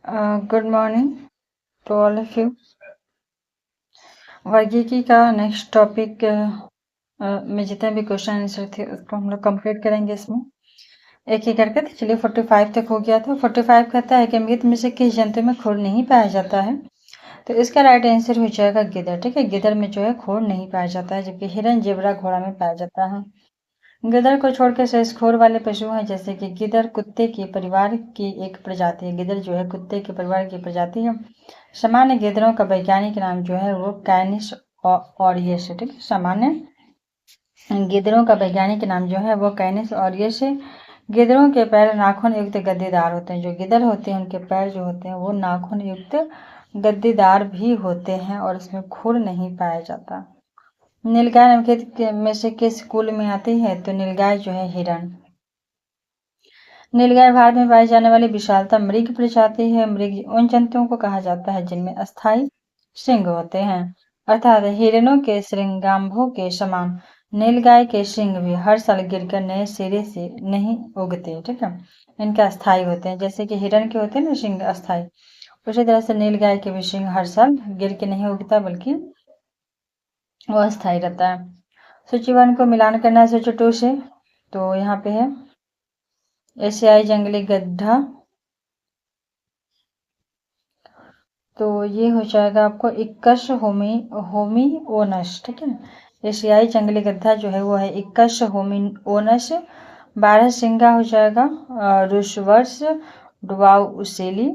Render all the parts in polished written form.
Good morning to all of you. वर्गीकी का next topic में जितने भी क्वेश्चन आंसर थे उसको हम लोग कंप्लीट करेंगे इसमें एक एक करके। तो चलिए 45 तक हो गया था। 45 कहता है कि मृत में से किस जंतु में खुर नहीं पाया जाता है, तो इसका राइट आंसर हो जाएगा गिद्धड़। ठीक है, गिद्धड़ में जो है खुर नहीं पाया जाता है, जबकि हिरन, जेबरा, घोड़ा में पाया जाता है। गिद्धड़ को छोड़कर शेष खोर वाले पशु हैं, जैसे कि गिद्धड़ कुत्ते के परिवार की एक प्रजाति है। गिद्धड़ जो है कुत्ते के परिवार की प्रजाति है। सामान्य गिद्धड़ों का वैज्ञानिक नाम जो है वो कैनिस ऑरियस है। ठीक है, सामान्य गिद्धड़ों का वैज्ञानिक नाम जो है वो कैनिस ऑरियस है। गिद्धड़ों के पैर नाखून युक्त गद्देदार होते हैं। जो गिद्धड़ होते हैं उनके पैर जो होते हैं वो नाखून युक्त गद्देदार भी होते हैं और इसमें खुर नहीं पाया जाता। नीलगाय निम्नलिखित में से किस कुल में आती है, तो नीलगाय जो है हिरण। नीलगाय भारत में पाई जाने वाली विशालता मृग प्रजाति है। मृग उन जंतुओं को कहा जाता है जिनमें अस्थायी सिंग होते हैं, अर्थात हिरणों के श्रृंगांभों के समान नीलगाय के सिंग भी हर साल गिरकर नए सिरे से नहीं उगते। ठीक है, इनके अस्थायी होते हैं, जैसे कि हिरण के होते हैं ना सिंग अस्थायी, उसी तरह से नीलगाय के भी सिंग हर साल गिर के नहीं उगता बल्कि वो अस्थायी रहता है। सूची 1 को मिलान करना है सूची 2 से, तो यहाँ पे है एशियाई जंगली गड्ढा, तो ये हो जाएगा आपको इक्कस होमिओनस। ठीक है, एशियाई जंगली गड्ढा जो है वो है इक्कस होमिओनस। 12 सिंगा हो जाएगा रूसवर्स डुआउसेली।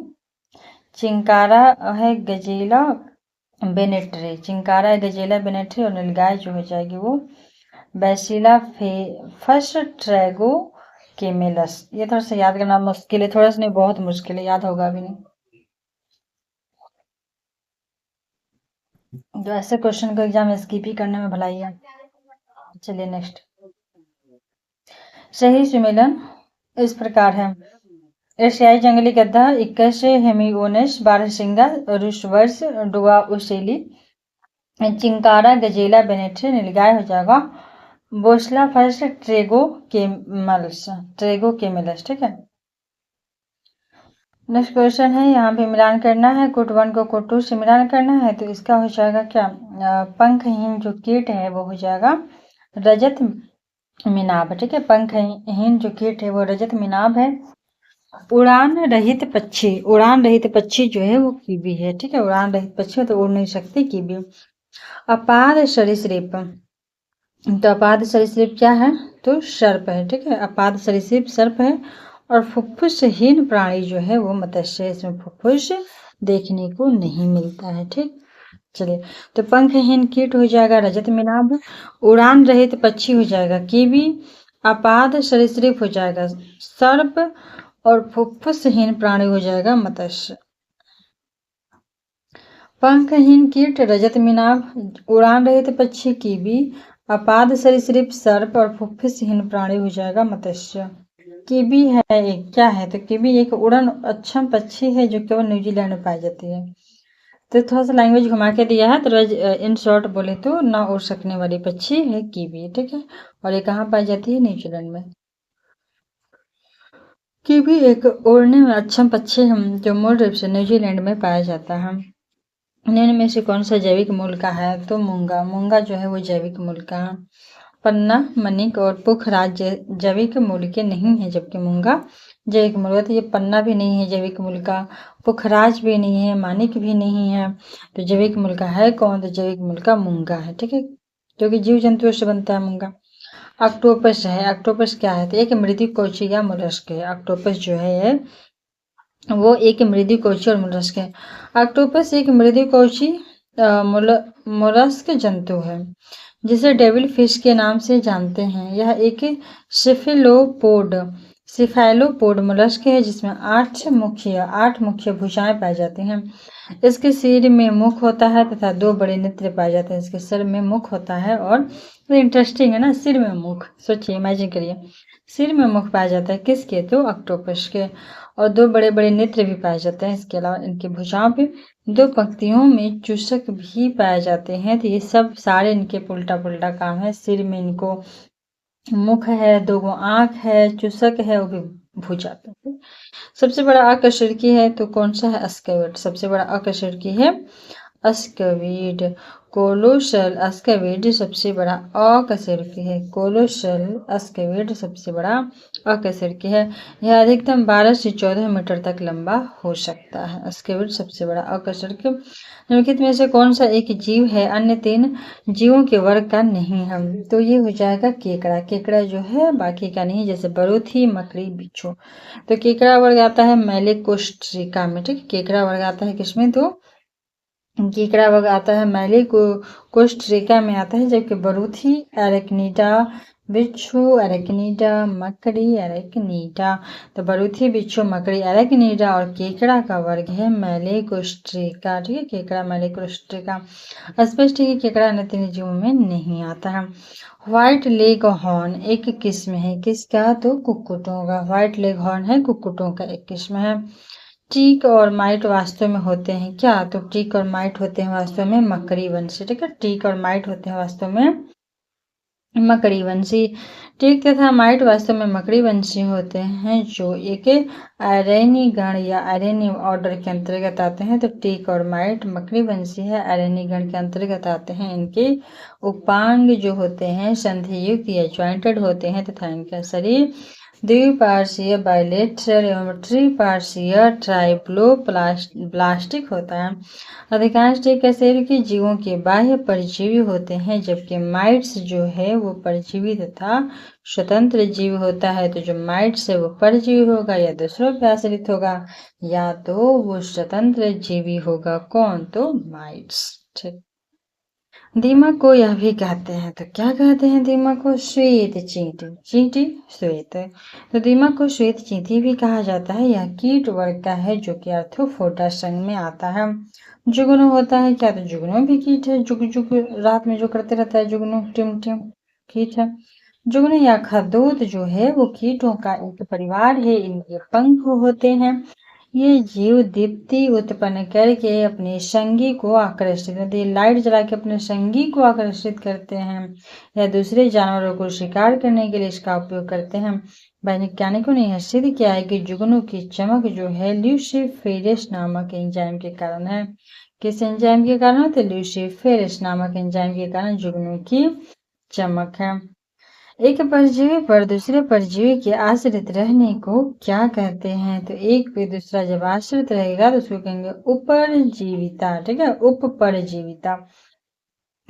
चिंकारा है गजेला बेनेट्री, चिंकारा है गजेला बेनेट्री। और नीलगाय जो हो जाएगी वो बैसिला फेफस ट्रैगो केमेलस। ये थोड़ा सा याद करना मुश्किल है, थोड़ा सा नहीं बहुत मुश्किल है, याद होगा भी नहीं। तो ऐसे क्वेश्चन को एग्जाम स्किप ही करने में भलाई है। चलिए नेक्स्ट। सही सुमेलन इस प्रकार है। एशियाई जंगली गद्दा इक्कस हेमिओनस, बारहसिंगा रूसवर्स डुआउसेली, चिंकारा गजेला बेनेट्री। नीलगाय हो जाएगा बोस्ला फर्स्ट ट्रेगो केमेलस। ठीक है, नेक्स्ट क्वेश्चन है, यहाँ पे मिलान करना है। कोट 1 को कोट 2 से मिलान करना है, तो इसका हो जाएगा क्या, पंखहीन जो कीट है वो हो जाएगा रजत मिनाब। ठीक है, पंखहीन जो कीट है वो रजत मिनाब है। उड़ान रहित पक्षी जो है वो कीवी है। ठीक है, उड़ान रहित पक्षी तो उड़ नहीं सकती कीवी। अपाद सरीसृप, तो अपाद सरीसृप क्या है, तो सर्प है। ठीक है, अपाद सरीसृप सर्प है। और फुफ्फुसहीन प्राणी जो है वो मत्स्य है, इसमें फुफ्फुस देखने को नहीं मिलता है। ठीक, चलिए, तो पंखहीन कीट हो जाएगा रजत मिनाब, उड़ान रहित पक्षी हो जाएगा कीवी, अपाद सरीसृप हो जाएगा सर्प, और फुफ्फुसहीन प्राणी हो जाएगा मत्स्य। पंखहीन कीट रजत मिनाब, उड़ान रहित पक्षी कीवी, अपाद सरीसृप सर्प, और फुफ्फुसहीन प्राणी हो जाएगा मत्स्य। कीवी है एक क्या है, तो कीवी एक उड़न अक्षम पक्षी है जो केवल न्यूजीलैंड में पाई जाती है। तो थोड़ा सा लैंग्वेज घुमा के दिया है, तो इन शॉर्ट बोले तो ना उड़ सकने वाली पक्षी है कीवी। ठीक है, और ये कहाँ पाई जाती है, न्यूजीलैंड में। कीवी एक उड़ने में अक्षम पक्षी है जो मूल रूप से न्यूजीलैंड में पाया जाता है। निम्न में से कौन सा जैविक मूल का है, तो मूंगा जो है वो जैविक मूल का है। पन्ना, मनिक और पुखराज जैविक मूल के नहीं है, जबकि मूंगा जैविक मूल का। तो ये पन्ना भी नहीं है जैविक मूल का, पुखराज भी नहीं है, मानिक भी नहीं है, तो जैविक मूल का है कौन, तो जैविक मूल का मूंगा है। ठीक है, क्योंकि जीव जंतुओं से बनता है मूंगा। ऑक्टोपस है, ऑक्टोपस क्या है, तो एक मृदुकवची या मोलस्क है। ऑक्टोपस जो है वो एक मृदुकवची और मोलस्क है। ऑक्टोपस एक मृदुकवची मोलस्क जंतु है जिसे डेविल फिश के नाम से जानते हैं। यह एक सिफेलोपोड मोलस्क है जिसमें 8 मुख्य भुजाएं पाई जाती हैं। इसके सिर में मुख होता है तथा 2 बड़े नेत्र पाए जाते हैं। इसके सिर में मुख होता है, और इंटरेस्टिंग है ना, सिर में मुख, सोचिए, इमेजिन करिए, सिर में मुख पाया जाता है किसके, तो ऑक्टोपस के। और 2 बड़े बड़े नेत्र भी पाए जाते हैं। इसके अलावा इनकी भुजाओं पे 2 पंक्तियों में चूसक भी पाए जाते हैं। तो ये सब सारे इनके उल्टा पुल्टा काम है। सिर में इनको मुख है, 2 आँख है, चूसक है, वो भी भुजाता है। सबसे बड़ा अकशेरुकी है तो कौन सा है? स्क्विड। सबसे बड़ा अकशेरुकी है स्क्विड। कोलोसल स्क्विड सबसे बड़ा अकशेरुकी है। कोलोसल स्क्विड सबसे बड़ा अकशेरुकी है। यह अधिकतम 12 से 14 मीटर तक लंबा हो सकता है। स्क्विड सबसे बड़ा अकशेरुकी। निम्नलिखित में से कौन सा एक जीव है अन्य 3 जीवों के वर्ग का नहीं है? तो ये हो जाएगा केकड़ा। केकड़ा जो है बाकी का नहीं, जैसे बरूथी, मकड़ी, बिच्छू। तो केकड़ा वर्ग आता है मेलेकोस्ट्रिका में। ठीक, केकड़ा वर्ग आता है किसमें? तो केकड़ा वर्ग आता है मेलेकोस्ट्रिका में आता है, जबकि बरूथी, एरेक्निडा, बिच्छू, एरेक्निडा, मकड़ी, एरेक्निडा। तो बरूथी, बिच्छू, मकड़ी, एरेक्निडा और केकड़ा का वर्ग है मेलेकोस्ट्रिका। ठीक है, केकड़ा मेलेकोस्ट्रिका। स्पष्ट है कि केकड़ा अन्य 3 जीवों में नहीं आता है। व्हाइट लेग हॉर्न एक किस्म है किसका? तो कुक्कुटों का। व्हाइट लेग हॉर्न है कुक्कुटों का एक किस्म है। टीक और माइट वास्तव में होते हैं क्या? तो टीक और माइट होते हैं वास्तव में मकड़ी वंशी। ठीक है, टीक और माइट होते हैं वास्तव में मकड़ी वंशी। टीक तथा माइट वास्तव में मकड़ी वंशी होते हैं, जो एक अरैनी गण या अरैनी ऑर्डर के अंतर्गत आते हैं। तो टीक और माइट मकड़ी वंशी है, अरैनी गण के अंतर्गत आते हैं। इनके उपांग जो होते हैं संधियुक्त या ज्वाइंटेड होते हैं तथा इनका शरीर द्विपार्श्वीय, बाइलेटरल एवं त्रिपार्श्वीय ट्राइब्लोब्लास्टिक होता है। अधिकांश टीक कशेरुकी जीवों के बाह्य परजीवी होते हैं, जबकि माइट्स जो है वो परजीवी तथा स्वतंत्र जीव होता है। तो जो माइट्स है वो परजीवी होगा या दूसरों पर आश्रित होगा, या तो वो स्वतंत्र जीवी होगा। कौन? तो माइट्स। ठीक, दीमक को यह भी कहते हैं, तो क्या कहते हैं दीमक को? श्वेत चींटी। चींटी श्वेत। तो दीमक को श्वेत चींटी भी कहा जाता है। यह कीट वर्ग का है जो कि आर्थ्रोपोडा संघ में आता है। जुगनू होता है क्या? तो जुगनू भी कीट है। जुग जुग रात में जो करते रहता है जुगनू, टिम टिम, कीट है। जुगनू या खरदूत जो है वो कीटों का एक परिवार है। इनके पंख होते हैं। ये जीव दीप्ति उत्पन्न करके अपने संगी को आकर्षित करते हैं। लाइट जला के अपने संगी को आकर्षित करते हैं या दूसरे जानवरों को शिकार करने के लिए इसका उपयोग करते हैं। वैज्ञानिकों ने यह सिद्ध किया है कि जुगनू की चमक जो है ल्यूसिफेरस नामक एंजाइम के कारण है। किस एंजाइम के कारण? तो ल्यूसिफेरस नामक एंजाइम के कारण जुगनू की चमक है। एक परजीवी पर दूसरे परजीवी के आश्रित रहने को क्या कहते हैं? तो एक पे दूसरा जब आश्रित रहेगा तो उसको कहेंगे उपरजीविता। ठीक है, उपपरजीविता।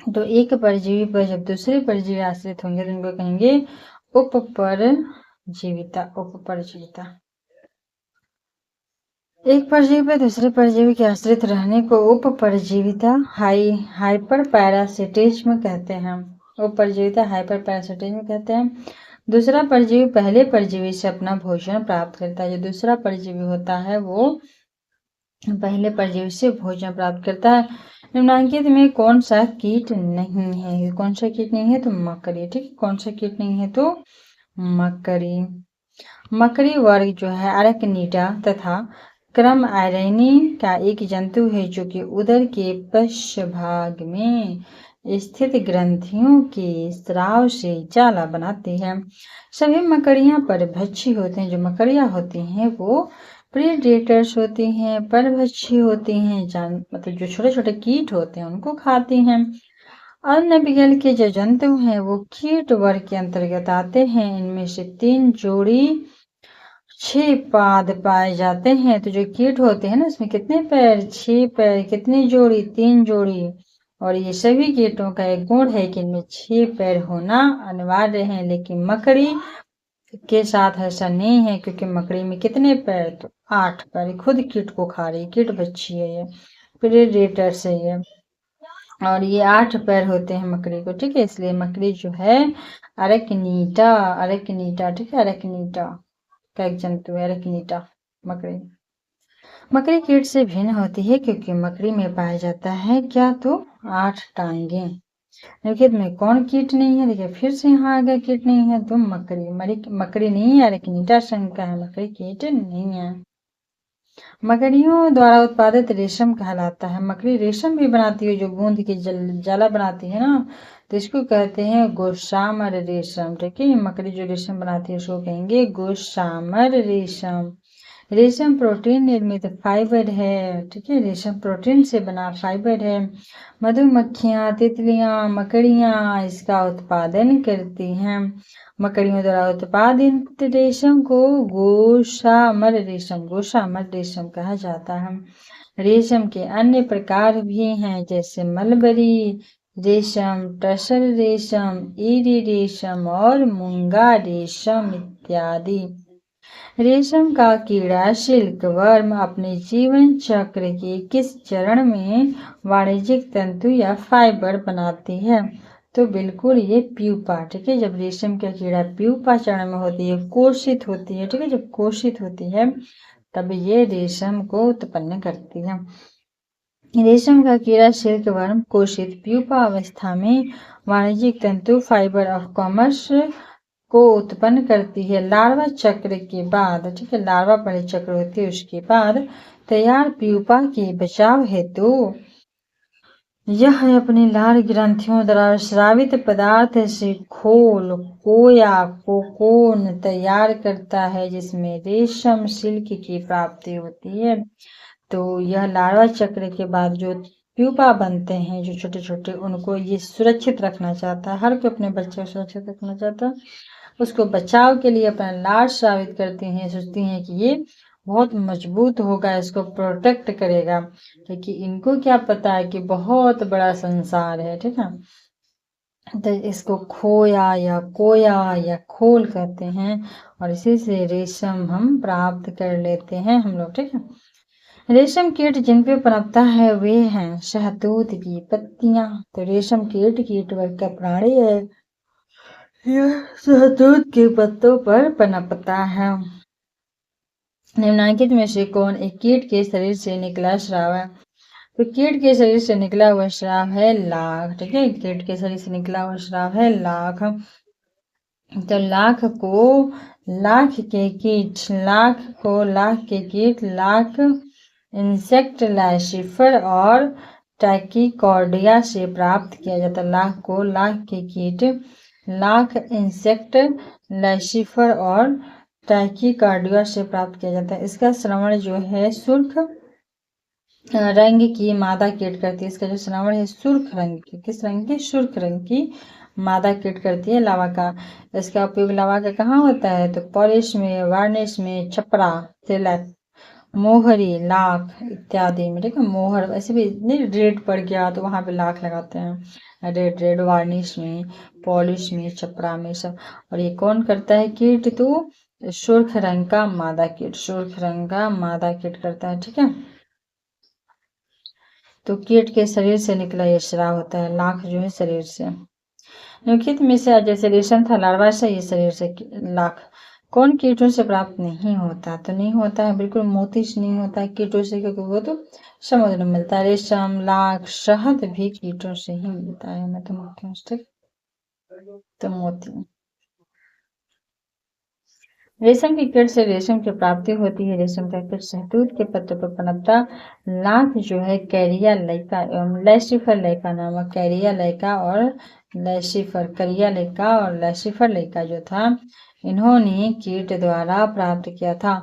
तो एक परजीवी पर जब दूसरे परजीवी आश्रित होंगे तो उनको कहेंगे उपपरजीविता। उपपरजीविता। एक परजीवी पर दूसरे परजीवी के आश्रित रहने को उपपरजीविता हाइपर पैरासिटिज्म कहते हैं। उपपरजीविता हाइपर पैरासिटिज्म कहते हैं। दूसरा परजीवी पहले परजीवी से अपना भोजन प्राप्त करता है। जो दूसरा परजीवी होता है वो पहले परजीवी से भोजन प्राप्त करता है। निम्नलिखित में कौन सा कीट नहीं है? कौन सा कीट नहीं है? तो मकड़ी। ठीक है, कौन सा कीट नहीं है? तो मकड़ी। मकड़ी वर्ग जो है अरेक्निडा तथा क्रम आयरनी का एक जंतु है जो कि उदर के पश्च भाग में स्थित ग्रंथियों के स्राव से जाला बनाती है। सभी मकड़ियां परभक्षी होते हैं। जो मकड़ियां होती हैं वो प्रेडेटर्स होती हैं, परभक्षी होती हैं, मतलब जो छोटे छोटे कीट होते हैं उनको खाती हैं। अन्य बिगल के जो जंतु हैं वो कीट वर्ग के अंतर्गत आते हैं। इनमें से 3 जोड़ी 6 पाद पाए जाते हैं। तो जो कीट होते हैं ना उसमें कितने पैर? 6 पैर। कितनी जोड़ी? 3 जोड़ी। और ये सभी कीटों का एक गुण है कि इनमें 6 पैर होना अनिवार्य है, लेकिन मकड़ी के साथ ऐसा नहीं है, क्योंकि मकड़ी में कितने पैर? तो 8 पैर। खुद कीट को खा रही, कीट बच्ची है, ये प्रेडेटर से ये, और ये 8 पैर होते हैं मकड़ी को। ठीक है, इसलिए मकड़ी जो है अरेक्निटा। अरेक्निटा। ठीक है, अरेक्निटा का एक जंतु है अरेक्निटा मकड़ी। मकड़ी कीट से भिन्न होती है क्योंकि मकड़ी में पाया जाता है क्या? तो 8 टांगे। निम्नलिखित में कौन कीट नहीं है? देखिए फिर से यहाँ आ गया कीट नहीं है, तो मकड़ी। मकड़ी नहीं है, अरेक्निटा संघ का है, मकड़ी कीट नहीं है। मकड़ियों द्वारा उत्पादित रेशम कहलाता है। मकड़ी रेशम भी बनाती है, जो बूंद की जाला बनाती है ना, तो इसको कहते हैं गोशामर रेशम। ठीक है, मकड़ी जो रेशम बनाती है उसको कहेंगे गोशामर रेशम। रेशम प्रोटीन निर्मित फाइबर है। ठीक है, रेशम प्रोटीन से बना फाइबर है। मधुमक्खियाँ, तितलियाँ, मकड़ियाँ इसका उत्पादन करती हैं। मकड़ियों द्वारा उत्पादित रेशम को गोशामर रेशम कहा जाता है। रेशम के अन्य प्रकार भी हैं, जैसे मलबरी रेशम, टसर रेशम, ईरी रेशम और मूंगा रेशम इत्यादि। रेशम का कीड़ा सिल्कवर्म अपने जीवन चक्र के किस चरण में वाणिज्यिक तंतु या फाइबर बनाती है? तो बिल्कुल ये प्यूपा। ठीक है, जब रेशम का कीड़ा प्यूपा चरण में होती है, कोशित होती है, ठीक है, जब कोशित होती है तब ये रेशम को उत्पन्न करती है। रेशम का कीड़ा सिल्कवर्म कोशित प्यूपा अवस्था में वाणिज्यिक तंतु फाइबर ऑफ कॉमर्स को उत्पन्न करती है। लार्वा चक्र के बाद, ठीक है, लार्वा परिचक्र होती है, उसके बाद तैयार प्यूपा के बचाव हेतु यह अपनी लाल ग्रंथियों द्वारा स्रावित पदार्थ से खोल, कोया, कोकोन तैयार करता है, जिसमें रेशम सिल्क की प्राप्ति होती है। तो यह लार्वा चक्र के बाद जो प्यूपा बनते हैं, जो छोटे छोटे, उनको ये सुरक्षित रखना चाहता है। हर कोई अपने बच्चे को सुरक्षित रखना चाहता है, उसको बचाव के लिए अपना लार स्रावित करती हैं, सोचती हैं कि ये बहुत मजबूत होगा, इसको प्रोटेक्ट करेगा, क्योंकि इनको क्या पता है कि बहुत बड़ा संसार है। ठीक है, तो इसको खोया या कोया या खोल कहते हैं, और इसी से रेशम हम प्राप्त कर लेते हैं हम लोग। ठीक है, रेशम कीट जिन पे पनपता है वे हैं शहतूत की पत्तियां। तो रेशम कीट वर्ग का प्राणी है, यह शहतूत के पत्तों पर पनपता है। निम्नलिखित में से कौन एक कीट के शरीर से निकला स्राव है? तो कीट के शरीर से निकला हुआ स्राव है लाख। ठीक है, कीट के शरीर से निकला हुआ स्राव है लाख। तो लाख के कीट लाख इंसेक्ट लाइसिफर और टैकीकॉर्डिया से प्राप्त किया जाता है। लाख के कीट लाख इंसेक्ट लाइसिफर और टैकीकार्डिया से प्राप्त किया जाता है। इसका श्रवण जो है सुर्ख रंग की मादा कीट करती है। इसका जो श्रवण है सुर्ख रंग की, किस रंग की? सुर्ख रंग की मादा कीट करती है लावा का। इसका उपयोग लावा का कहाँ होता है? तो पॉलिश में, वार्निश में, छपरा, तिलक, मोहरी, लाख इत्यादि में। ठीक है, मोहर वैसे भी नहीं, रेड पड़ गया तो वहां पे लाख लगाते हैं, रेड वार्निश में, पॉलिश में, छपरा में सब। और ये कौन करता है कीट? तो सुर्ख रंग का मादा कीट, सुर्ख रंग का मादा कीट करता है। ठीक है, तो कीट के शरीर से निकला ये स्राव होता है, लाख जो है शरीर से। निम्नलिखित में से जैसे रेशम था लार्वा से, ये शरीर से लाख कौन कीटों से प्राप्त नहीं होता? तो नहीं होता है, बिल्कुल मोती से नहीं होता है कीटों से, क्योंकि वो तो समुद्र में मिलता है। रेशम, लाख, शहद भी कीटों से ही मिलता है, मधुमक्खियों से। तो मोती, रेशम के कीट से रेशम की प्राप्ति होती है। रेशम का कीट शहतूत के पत्तों पर पनपता लाख जो है कैरिया लैका एवं लैसिफर लैका नामक कैरिया लैका और लैसिफर, करिया लैका और लैसिफर लैका जो था, इन्होंने कीट द्वारा प्राप्त किया था।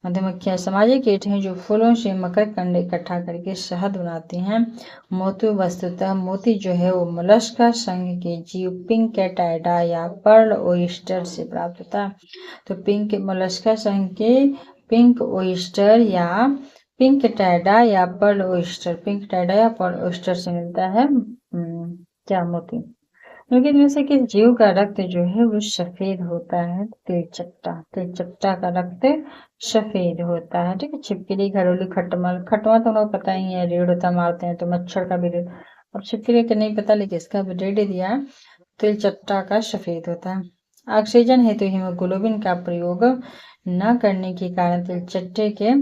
मधुमक्खियां सामाजिक कीट हैं जो फूलों से मकरकंद इकट्ठा करके शहद बनाती हैं। मोती, वस्तुतः मोती जो है वो मोलस्का संघ के जीव पिंकेटाइडा या पर्ल ओयस्टर से प्राप्त होता है। तो पिंक मोलस्का संघ के पिंक ओयस्टर या पिंकेटाइडा या पर्ल ओयस्टर, पिंकेटाइडा या पर्ल ओयस्टर से मिलता है क्या? मोती। क्योंकि इनमें से किस जीव का रक्त जो है वो सफेद होता है? तेलचट्टा का रक्त सफेद होता है। ठीक है, छिपकली, घरेलू खटमल, खटमल तो लोग पता ही है, रेड होता, मारते हैं तो मच्छर का भी रेड, और छिपकली का नहीं पता, लेकिन इसका भी रेड दिया। तेलचट्टा का सफेद होता है। ऑक्सीजन हेतु हीमोग्लोबिन का प्रयोग न करने के कारण तेलचट्टे के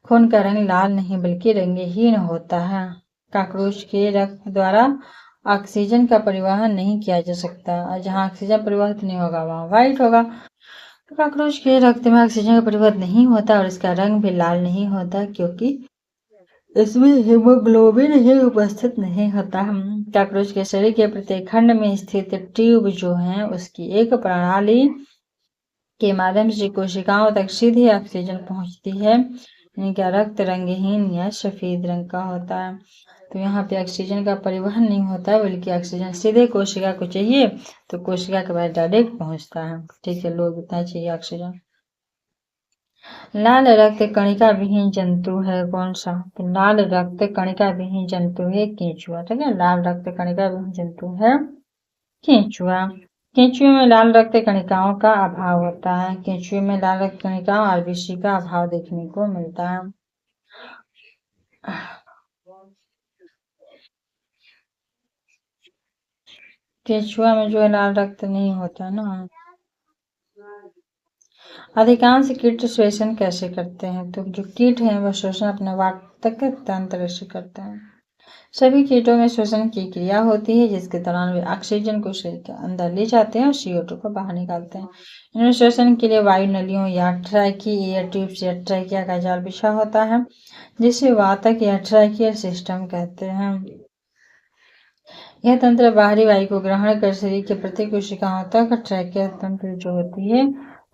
खून का रंग लाल नहीं बल्कि रंगहीन होता है। कॉकरोच के रक्त द्वारा ऑक्सीजन का परिवहन नहीं किया जा सकता, और जहाँ ऑक्सीजन परिवहित नहीं होगा वहाँ व्हाइट होगा। कॉकरोच के रक्त में ऑक्सीजन का परिवहन नहीं होता और इसका रंग भी लाल नहीं होता, क्योंकि इसमें हीमोग्लोबिन ही उपस्थित नहीं होता। कॉकरोच के शरीर के प्रत्येक खंड में स्थित ट्यूब जो है उसकी एक प्रणाली के माध्यम से कोशिकाओं तक सीधे ऑक्सीजन पहुंचती है। इनका रक्त रंगहीन या सफेद रंग का होता है। तो यहाँ पे ऑक्सीजन का परिवहन नहीं होता, बल्कि ऑक्सीजन सीधे कोशिका को चाहिए तो कोशिका के पास डायरेक्ट पहुंचता है। ठीक है, लोग इतना चाहिए ऑक्सीजन। लाल रक्त कणिका विहीन जंतु है कौन सा? तो लाल रक्त कणिका विहीन जंतु है केंचुआ। ठीक है, लाल रक्त कणिका विहीन जंतु है केंचुआ। केंचुए में लाल रक्त कणिकाओं का अभाव होता है। केंचुए में लाल रक्त कणिकाओं आरबीसी का अभाव देखने को मिलता है। केंचुआ में जो है लाल रक्त नहीं होता ना। अधिकांश कीट श्वसन कैसे करते हैं? तो जो कीट हैं वह श्वसन अपने वातक तंत्र से करते हैं। सभी कीटों में श्वसन की क्रिया होती है, जिसके दौरान वे ऑक्सीजन को शरीर के अंदर ले जाते हैं और CO2 को बाहर निकालते हैं। इनमें श्वसन के लिए वायु नलियों या ट्रैकी एयर ट्यूब्स या ट्रैकिया का जाल बिछा होता है, जिसे वातक या ट्रैकियल सिस्टम कहते हैं। यह तंत्र बाहरी वायु को ग्रहण कर शरीर के प्रत्येक कोशिकाओं तक ट्रैकियल तंत्र जो होती है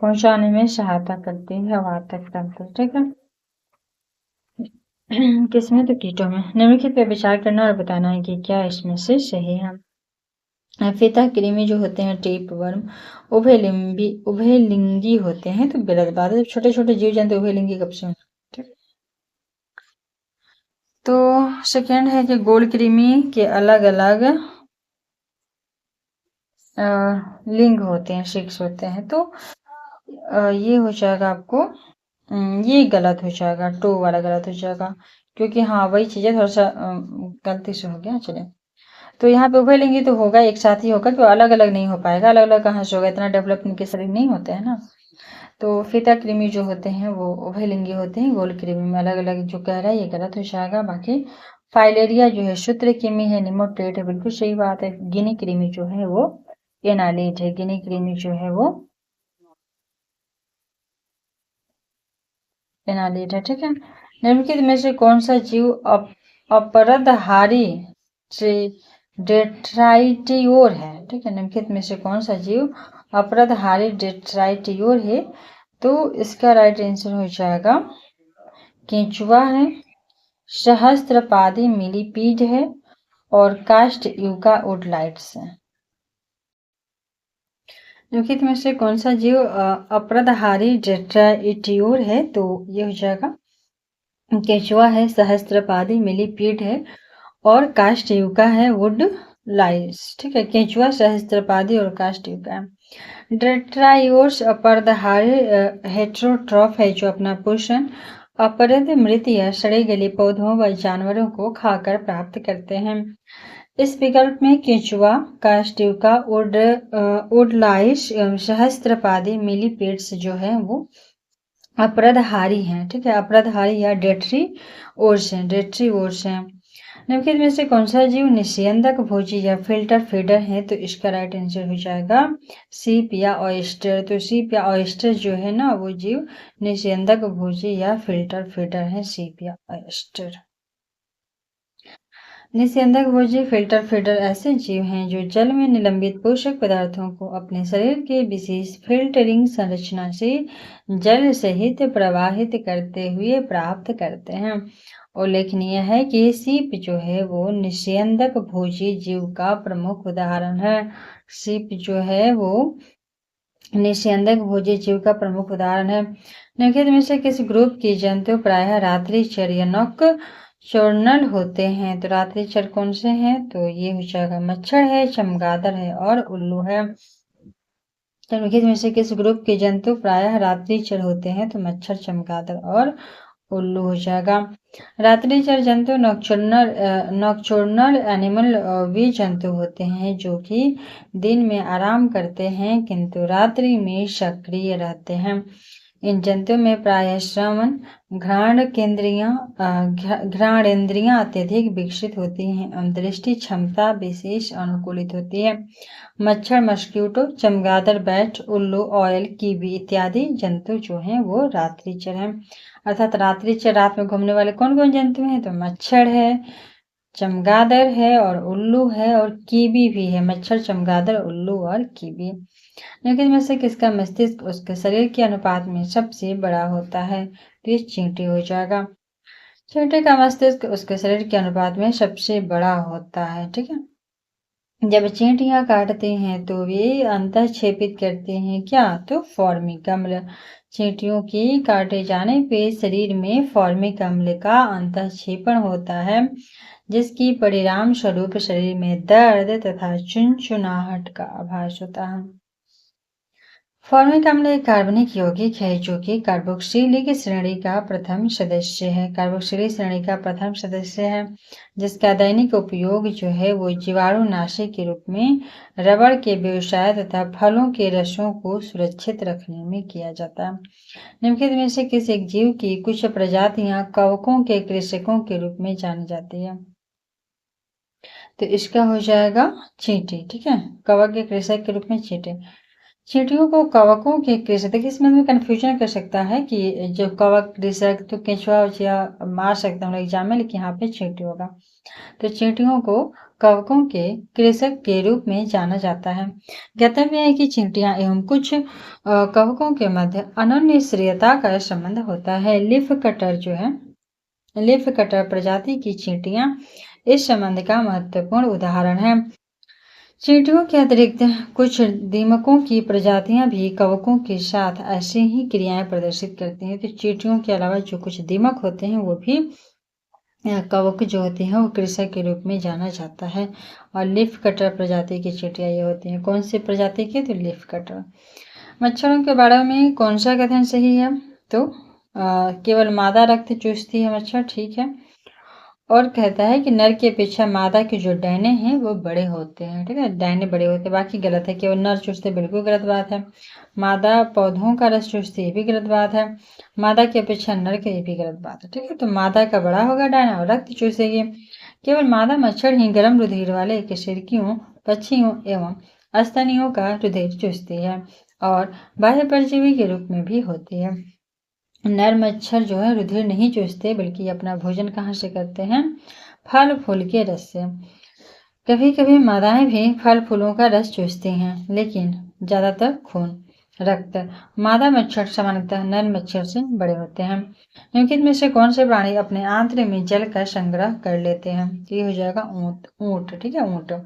पहुंचाने में सहायता करती है, वातक तंत्र। ठीक है, किसमें? तो कीटों में। निम्नलिखित पर विचार करना और बताना है कि क्या इसमें से सही है। फीता कृमि जो होते हैं टेप वर्म उभयलिंगी होते हैं। तो गलत बात है, छोटे छोटे जीव जंतु उभयलिंगी कब से? तो सेकेंड है कि गोल कृमि के अलग अलग लिंग होते हैं, सेक्स होते हैं। तो ये हो जाएगा आपको, ये गलत हो जाएगा, टो वाला गलत हो जाएगा, क्योंकि हाँ वही चीज़ है, थोड़ा सा गलती से हो गया। चलिए, तो यहाँ पे उभयलिंगी तो होगा, एक साथ ही होगा, तो अलग अलग नहीं हो पाएगा। अलग अलग कहाँ से होगा, इतना डेवलप इनके शरीर नहीं होते हैं ना। तो फीता कृमि जो होते हैं वो उभयलिंगी होते हैं। गोल कृमि में अलग अलग जो कह रहा है ये गलत हो जाएगा। बाकी फाइलेरिया जो है सूत्र कृमि है, निमोटेट है, बिल्कुल सही बात है। गिनी कृमि जो है वो एनालिड है। गिनी कृमि जो है वो एनालिड है। ठीक है, निम्नलिखित में से कौन सा जीव अपरदहारी डेट्राइटियोर है? ठीक है, निम्नलिखित में से कौन सा जीव अपरदहारी डेट्राइटियोर है? तो इसका राइट आंसर हो जाएगा केंचुआ है, सहस्त्रपादी मिलीपीड है और कास्ट युगा ओडलाइट्स है। निम्नलिखित में से कौन सा जीव अपरदहारी डेट्राइटियोर है? तो ये हो जाएगा केंचुआ है, सहस्त्रपादी मिलीपीड है और कास्ट युगा है वुड लाइस। ठीक है, केंचुआ, सहस्त्रपादी और कास्ट युगा है। डेट्राइयोर्स अपरदहारी हेटेरोट्रॉफ है, जो अपना पोषण अपरद मृत या सड़े गले पौधों व जानवरों को खाकर प्राप्त करते हैं। इस विकल्प में केंचुआ, कास्ट युगा, वुडलाइस एवं सहस्त्रपादी मिलीपीड्स जो है वो अपरदहारी हैं। ठीक है, अपरदहारी या डेट्रीओर्स हैं, डेट्रीओर्स हैं। निम्नलिखित में से कौन सा जीव निस्यंदक भोजी या फिल्टर फीडर है? तो इसका राइट आंसर हो जाएगा सीप या ऑयस्टर। तो सीप या ऑयस्टर जो है ना वो जीव निस्यंदक भोजी या फिल्टर फीडर है, सीप या ऑयस्टर। निस्यंदक भोजी फिल्टर फीडर ऐसे जीव हैं जो जल में निलंबित पोषक पदार्थों को अपने शरीर के विशेष फिल्टरिंग संरचना से जल सहित प्रवाहित करते हुए प्राप्त करते हैं। उल्लेखनीय है कि सीप जो है वो निस्यंदक भोजी जीव का प्रमुख उदाहरण है। सीप जो है वो निस्यंदक भोजी जीव का प्रमुख उदाहरण है। निम्नलिखित में से किस ग्रुप की जंतु प्रायः रात्रिचर या नॉकटर्नल होते हैं? तो रात्रिचर कौन से हैं? तो ये हो जाएगा मच्छर है, चमगादड़ है और उल्लू है। निम्नलिखित में से किस ग्रुप के जंतु प्रायः रात्रिचर होते हैं? तो मच्छर, चमगादड़ और उल्लू हो जाएगा। रात्रिचर जंतु नॉकटर्नल एनिमल वे जंतु होते हैं जो कि दिन में आराम करते हैं किंतु रात्रि में सक्रिय रहते हैं। इन जंतुओं में प्रायः श्रवण घ्राणेंद्रियां अत्यधिक विकसित होती हैं एवं दृष्टि क्षमता विशेष अनुकूलित होती है। मच्छर, मस्क्यूटो, चमगादड़, बैट, उल्लू, ऑयल, कीवी इत्यादि जंतु जो हैं वो रात्रिचर हैं। अर्थात रात्रिचर रात में घूमने वाले कौन कौन जंतु हैं? तो मच्छर है, चमगादड़ है और उल्लू है और कीवी भी है। मच्छर, चमगादड़, उल्लू और कीवी। लेकिन में से किसका मस्तिष्क उसके शरीर के अनुपात में सबसे बड़ा होता है? तो ये चींटी हो जाएगा। चींटी का मस्तिष्क उसके शरीर के अनुपात में सबसे बड़ा होता है। ठीक है। जब चींटियां काटते हैं तो वे अंतःक्षेपित करते हैं क्या? तो फॉर्मिक अम्ल। चींटियों के काटे जाने पे शरीर में फॉर्मिक अम्ल का अंतःक्षेपण होता है, जिसकी परिणाम स्वरूप शरीर में दर्द तथा चुनचुनाहट का आभास होता है। फॉर्मिक अम्ल एक कार्बनिक यौगिक है जो कि कार्बोक्सिलिक श्रेणी का प्रथम सदस्य है। कार्बोक्सिलिक श्रेणी का प्रथम सदस्य है जिसका दैनिक उपयोग जो है वो जीवाणुनाशी के रूप में रबड़ के व्यवसाय तथा फलों के रसों को सुरक्षित रखने में किया जाता है। निम्नलिखित में से किस एक जीव की कुछ प्रजातियां कवकों के कृषकों के रूप में जानी जाती है? तो इसका हो जाएगा चींटी। ठीक है, कवक के कृषक के रूप में चींटी। चींटियों को कवकों के कृषक, देखिए इसमें हमें कन्फ्यूजन कर सकता है कि जो कवक कृषक तो केंचुआ या मार सकते हैं एग्जाम में, लेकिन यहाँ पे चींटी होगा। तो चींटियों को कवकों के कृषक के रूप में जाना जाता है। ज्ञातव्य है कि चींटियां एवं कुछ कवकों के मध्य अनन्यश्रीयता का संबंध होता है। लीफ कटर जो है, लीफ कटर प्रजाति की चींटियां इस संबंध का महत्वपूर्ण उदाहरण है। चींटियों के अतिरिक्त कुछ दीमकों की प्रजातियां भी कवकों के साथ ऐसी ही क्रियाएं प्रदर्शित करती हैं। तो चींटियों के अलावा जो कुछ दीमक होते हैं वो भी कवक जो होते हैं वो कृषक के रूप में जाना जाता है। और लीफ कटर प्रजाति की चींटियां ये होती हैं। कौन सी प्रजाति की? तो लीफ कटर। मच्छरों के बारे में कौन सा कथन सही है? तो केवल मादा रक्त चूसती है मच्छर, ठीक है। और कहता है कि नर की अपेक्षा मादा के जो डैने हैं वो बड़े होते हैं। ठीक है, डैने बड़े होते हैं, बाकी गलत है। केवल नर चूसते, बिल्कुल गलत बात है। मादा पौधों का रस चूसती, ये भी गलत बात है। मादा की अपेक्षा नर के, ये भी गलत बात है। ठीक है, तो मादा का बड़ा होगा डैना और रक्त चूसेगी। केवल मादा मच्छर ही गर्म रुधिर वाले कशेरुकियों, पक्षियों एवं स्तनियों का रुधिर चूसती है और बाह्य परजीवी के रूप में भी होती है। नर मच्छर जो है रुधिर नहीं चूसते, बल्कि अपना भोजन कहाँ से करते हैं? फल फूल के रस से। कभी कभी मादाएं भी फल फूलों का रस चूसती हैं, लेकिन ज्यादातर खून, रक्त। मादा मच्छर सामान्यतः नर मच्छर से बड़े होते हैं। निम्नलिखित में से कौन से प्राणी अपने आंत्र में जल का संग्रह कर लेते हैं? ये हो जाएगा ऊंट। ऊंट, ठीक है, ऊंट।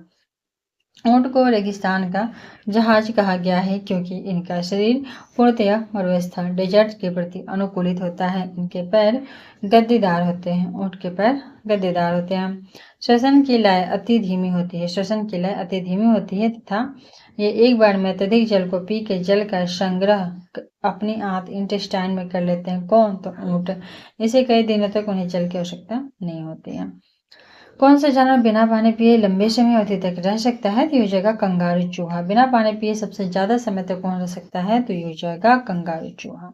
ऊंट को रेगिस्तान का जहाज कहा गया है क्योंकि इनका शरीर पूर्णतया मरुस्थल डेजर्ट के प्रति अनुकूलित होता है। इनके पैर गद्दीदार होते हैं। ऊंट के पैर गद्दीदार होते हैं। श्वसन की लय अति धीमी होती है। श्वसन की लय अति धीमी होती है तथा ये एक बार में अत्यधिक जल को पी के जल का संग्रह अपनी आंत इंटेस्टाइन में कर लेते हैं। कौन? तो ऊंट। इसे कई दिनों तक उन्हें जल की आवश्यकता नहीं होती है। कौन सा जानवर बिना पानी पिए लंबे समय अवधि तक रह सकता है? तो ये हो जाएगा कंगारू चूहा। बिना पानी पिए सबसे ज्यादा समय तक कौन रह सकता है? तो ये हो जाएगा कंगारू चूहा।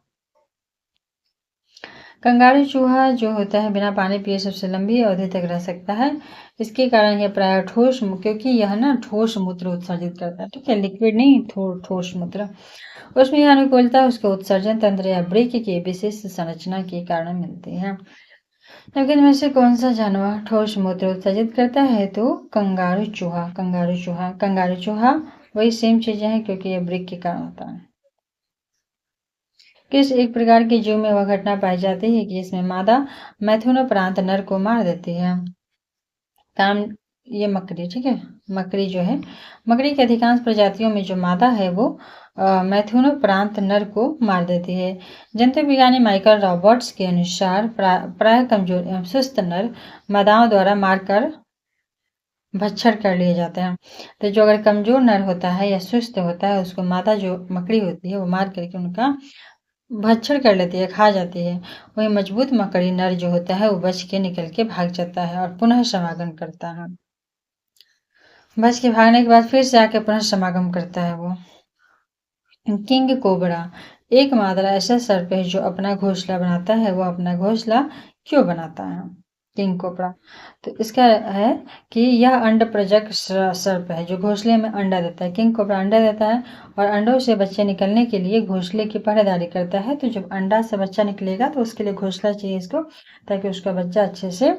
कंगारू चूहा जो होता है बिना पानी पिए सबसे लंबी अवधि तक रह सकता है। इसके कारण यह प्राय ठोस, क्योंकि यह ना ठोस मूत्र उत्सर्जित करता है। ठीक है, लिक्विड नहीं, ठोस मूत्र। उसमें यह अनुकूलता उसके उत्सर्जन तंत्र या वृक्क की विशिष्ट संरचना के कारण मिलती है। लेकिन में से कौन सा जानवर ठोस मूत्र उत्सर्जित करता है? तो कंगारू चूहा। कंगारू चूहा, कंगारू चूहा वही सेम चीजें हैं क्योंकि यह वृक्क के कारण होता है। किस एक प्रकार के जीव में वह घटना पाई जाती है कि इसमें मादा मैथुनोपरांत नर को मार देती है? काम, ये मकड़ी। ठीक है, मकड़ी जो है, मकड़ी की अधिकांश प्रजातियों में जो मादा है वो मैथुनोपरांत नर को मार देती है। जंतु विज्ञानी माइकल रॉबर्ट्स के अनुसार प्राय कमजोर एवं सुस्त नर मादाओं द्वारा मारकर भक्षण कर लिए जाते हैं। तो जो अगर कमजोर नर होता है या सुस्त होता है उसको मादा जो मकड़ी होती है वो मार करके उनका भक्षण कर लेती है, खा जाती है। वही मजबूत मकड़ी नर जो होता है वो बच के निकल के भाग जाता है और पुनः समागम करता है। बच के भागने के बाद फिर से आके पुनः समागम करता है वो। King cobra. एकमात्र ऐसा सर्प है जो अपना घोंसला बनाता है। वो अपना घोंसला क्यों बनाता है? King cobra. तो इसका है कि यह अंड प्रजक सर्प है जो घोंसले में अंडा देता है। किंग कोबरा अंडा देता है और अंडों से बच्चे निकलने के लिए घोंसले की पहरेदारी करता है। तो जब अंडा से बच्चा निकलेगा तो उसके लिए घोंसला चाहिए इसको, ताकि उसका बच्चा अच्छे से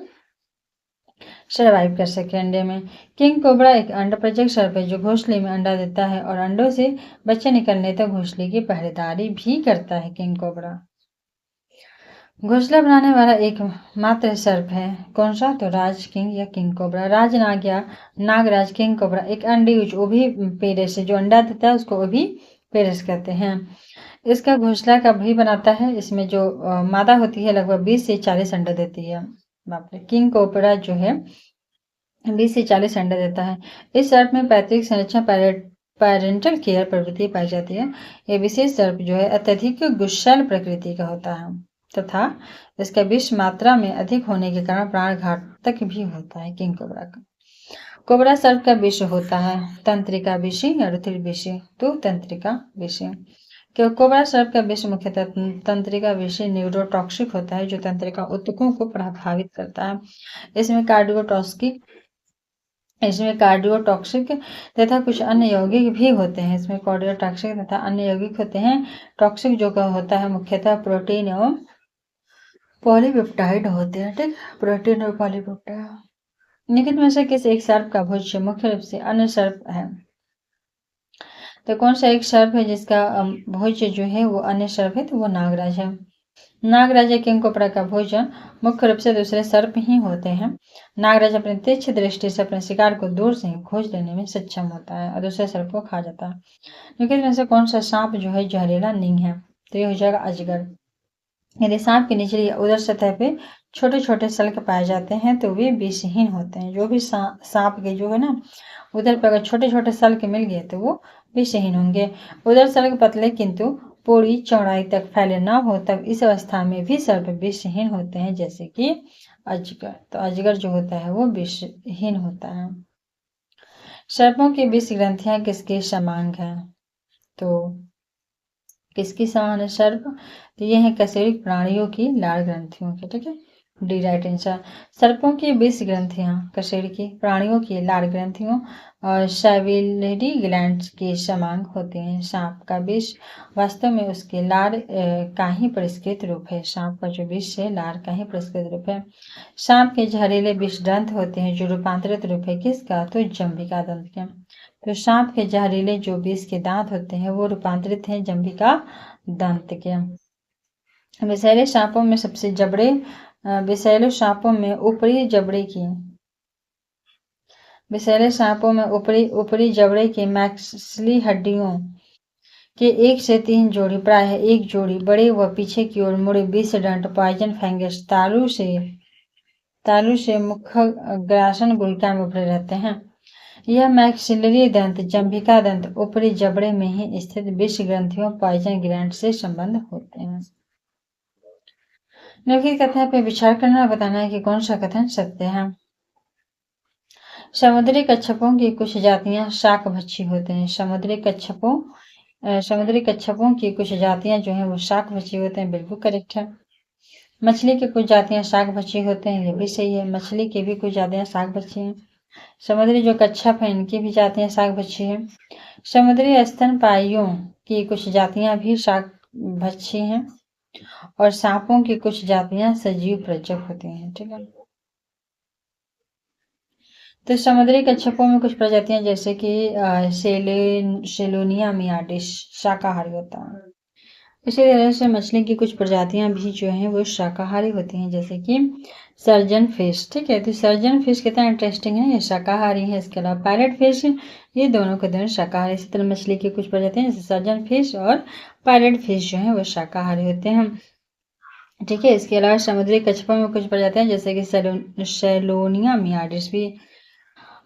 सर्वाइव कर सके अंडे में। किंग कोबरा एक अंड प्रजक सर्प है जो घोंसले में अंडा देता है और अंडों से बच्चे निकलने तक घोंसले की पहरेदारी भी करता है। किंग कोबरा घोंसला बनाने वाला एक मात्र सर्प है। कौन सा? तो राज किंग या किंग कोबरा। राजनाग या नागराज किंग कोबरा एक अंडीज ओभी पेरिस है जो अंडा देता है, उसको ओभी पेरिस कहते हैं। इसका घोंसला का भी बनाता है। इसमें जो मादा होती है लगभग 20 से 40 अंडे देती है। बाप रे। किंग कोबरा जो है 20 से 40 अंडे देता है। इस सर्प में पैतृक संरक्षण पेरेंटल केयर प्रवृत्ति पाई जाती है। यह विशेष सर्प जो है अत्यधिक गुस्सैल प्रकृति का होता है तथा इसका विष मात्रा में अधिक होने के कारण प्राण घातक भी होता है। किंग कोबरा का कोबरा सर्प का विष होता है तंत्रिका विषी या रुधिर विषी। तो तंत्रिका विषी। कोबरा सर्प का विष मुख्यतः तंत्रिका विषी न्यूरोटॉक्सिक होता है जो तंत्रिका ऊतकों को प्रभावित करता है। इसमें कार्डियोटॉक्सिक तथा कुछ अन्य यौगिक भी होते हैं। इसमें कार्डियोटॉक्सिक तथा अन्य यौगिक होते हैं। टॉक्सिक जो होता है मुख्यतः प्रोटीन एवं पॉलीपेप्टाइड होते हैं। ठीक, प्रोटीन और पॉलीपेप्टाइड। निम्न में से किस एक सर्प का भोज्य मुख्य रूप से अन्य सर्प है? तो कौन सा एक सर्प है जिसका भोज्य जो है वो अन्य सर्प है? तो वो नागराज है। नागराज या किंग कोबरा का भोजन मुख्य रूप से दूसरे सर्प ही होते हैं। नागराज अपनी तीक्ष्ण दृष्टि से अपने शिकार को दूर से खोज लेने में सक्षम होता है और दूसरे सर्प को खा जाता है। निम्न में से कौन सा सांप जो है जहरीला नहीं है? तो ये हो जाएगा अजगर। यदि सांप की निचली या उदर सतह पे छोटे छोटे सल्क पाए जाते हैं तो वे विषहीन होते हैं। जो भी सांप के जो है ना उधर पर अगर छोटे छोटे सल्क मिल गए तो वो विषहीन होंगे। उधर सल्क पतले किंतु पूरी चौड़ाई तक फैले ना हो तब इस अवस्था में भी सर्प विषहीन होते हैं, जैसे कि अजगर। तो अजगर जो होता है वो विषहीन होता है। सर्पों की विष ग्रंथियां किसके समान है? तो किसकी समान है सर्प? तो ये है कशेरुक प्राणियों की लाड़ ग्रंथियों की। ठीक है, डी राइट आंसर। सर्पों की विष ग्रंथियां कशेरुकी प्राणियों की लाड़ ग्रंथियों और सैविलरी ग्लैंड्स के समान होते हैं। सांप का विष वास्तव में उसके लार का ही परिष्कृत रूप है। सांप का जो विष है लार का ही परिष्कृत रूप है। सांप के जहरीले विष दंत होते हैं जो रूपांतरित रूप है किसका? तो जंबिका दंत के। तो सांप के जहरीले जो विष के दांत होते हैं वो रूपांतरित हैं जंबिका दंत के। विषैले सांपों में सबसे जबड़े विषैले सांपों में ऊपरी जबड़े की विषैले सांपों में ऊपरी जबड़े की मैक्सली हड्डियों के 1 से 3 जोड़ी प्रायः एक जोड़ी बड़े व पीछे की ओर मुड़े विष दंत पॉइजन फंगस तालू से मुख ग्रासन गुलिका में उभरे रहते हैं। यह मैक्सिलरी दंत जंभिका दंत ऊपरी जबड़े में ही स्थित विष ग्रंथियों पॉइजन ग्लैंड से संबंध होते हैं। निम्नलिखित कथन पर विचार करना बताना है कि कौन सा कथन सत्य है। समुद्री कच्छपों की कुछ जातियां शाकभक्षी होते हैं। समुद्री कच्छपों की कुछ जातियां जो है वो शाकभक्षी होते हैं, बिल्कुल करेक्ट है। मछली की कुछ जातियां शाकभक्षी होते हैं, ये भी सही है। मछली की भी कुछ जातियां शाकभक्षी हैं। समुद्री जो कच्छप है इनकी भी जातियां शाकभक्षी हैं। समुद्री स्तनपायियों की कुछ जातियां भी शाकभक्षी हैं और सांपों की कुछ जातियां सजीव प्रजक होती हैं। ठीक है, तो समुद्री कच्छपों में कुछ प्रजातियां जैसे कि सेलोनिया मियाटिस शाकाहारी होता है। इसी तरह से मछली की कुछ प्रजातियां भी जो हैं वो शाकाहारी होती हैं, जैसे कि सर्जन फिश। ठीक है, तो सर्जन फिश कितना इंटरेस्टिंग है, ये शाकाहारी है। इसके अलावा पैरेट फिश, ये दोनों के दोनों शाकाहारी। इसी तरह मछली की कुछ प्रजातियां जैसे सर्जन फिश और पैरेट फिश जो है वो शाकाहारी होते हैं। ठीक है, इसके अलावा समुद्री कछुओं में कुछ प्रजातियां जैसे कि सेलोनिया मियाटिस भी,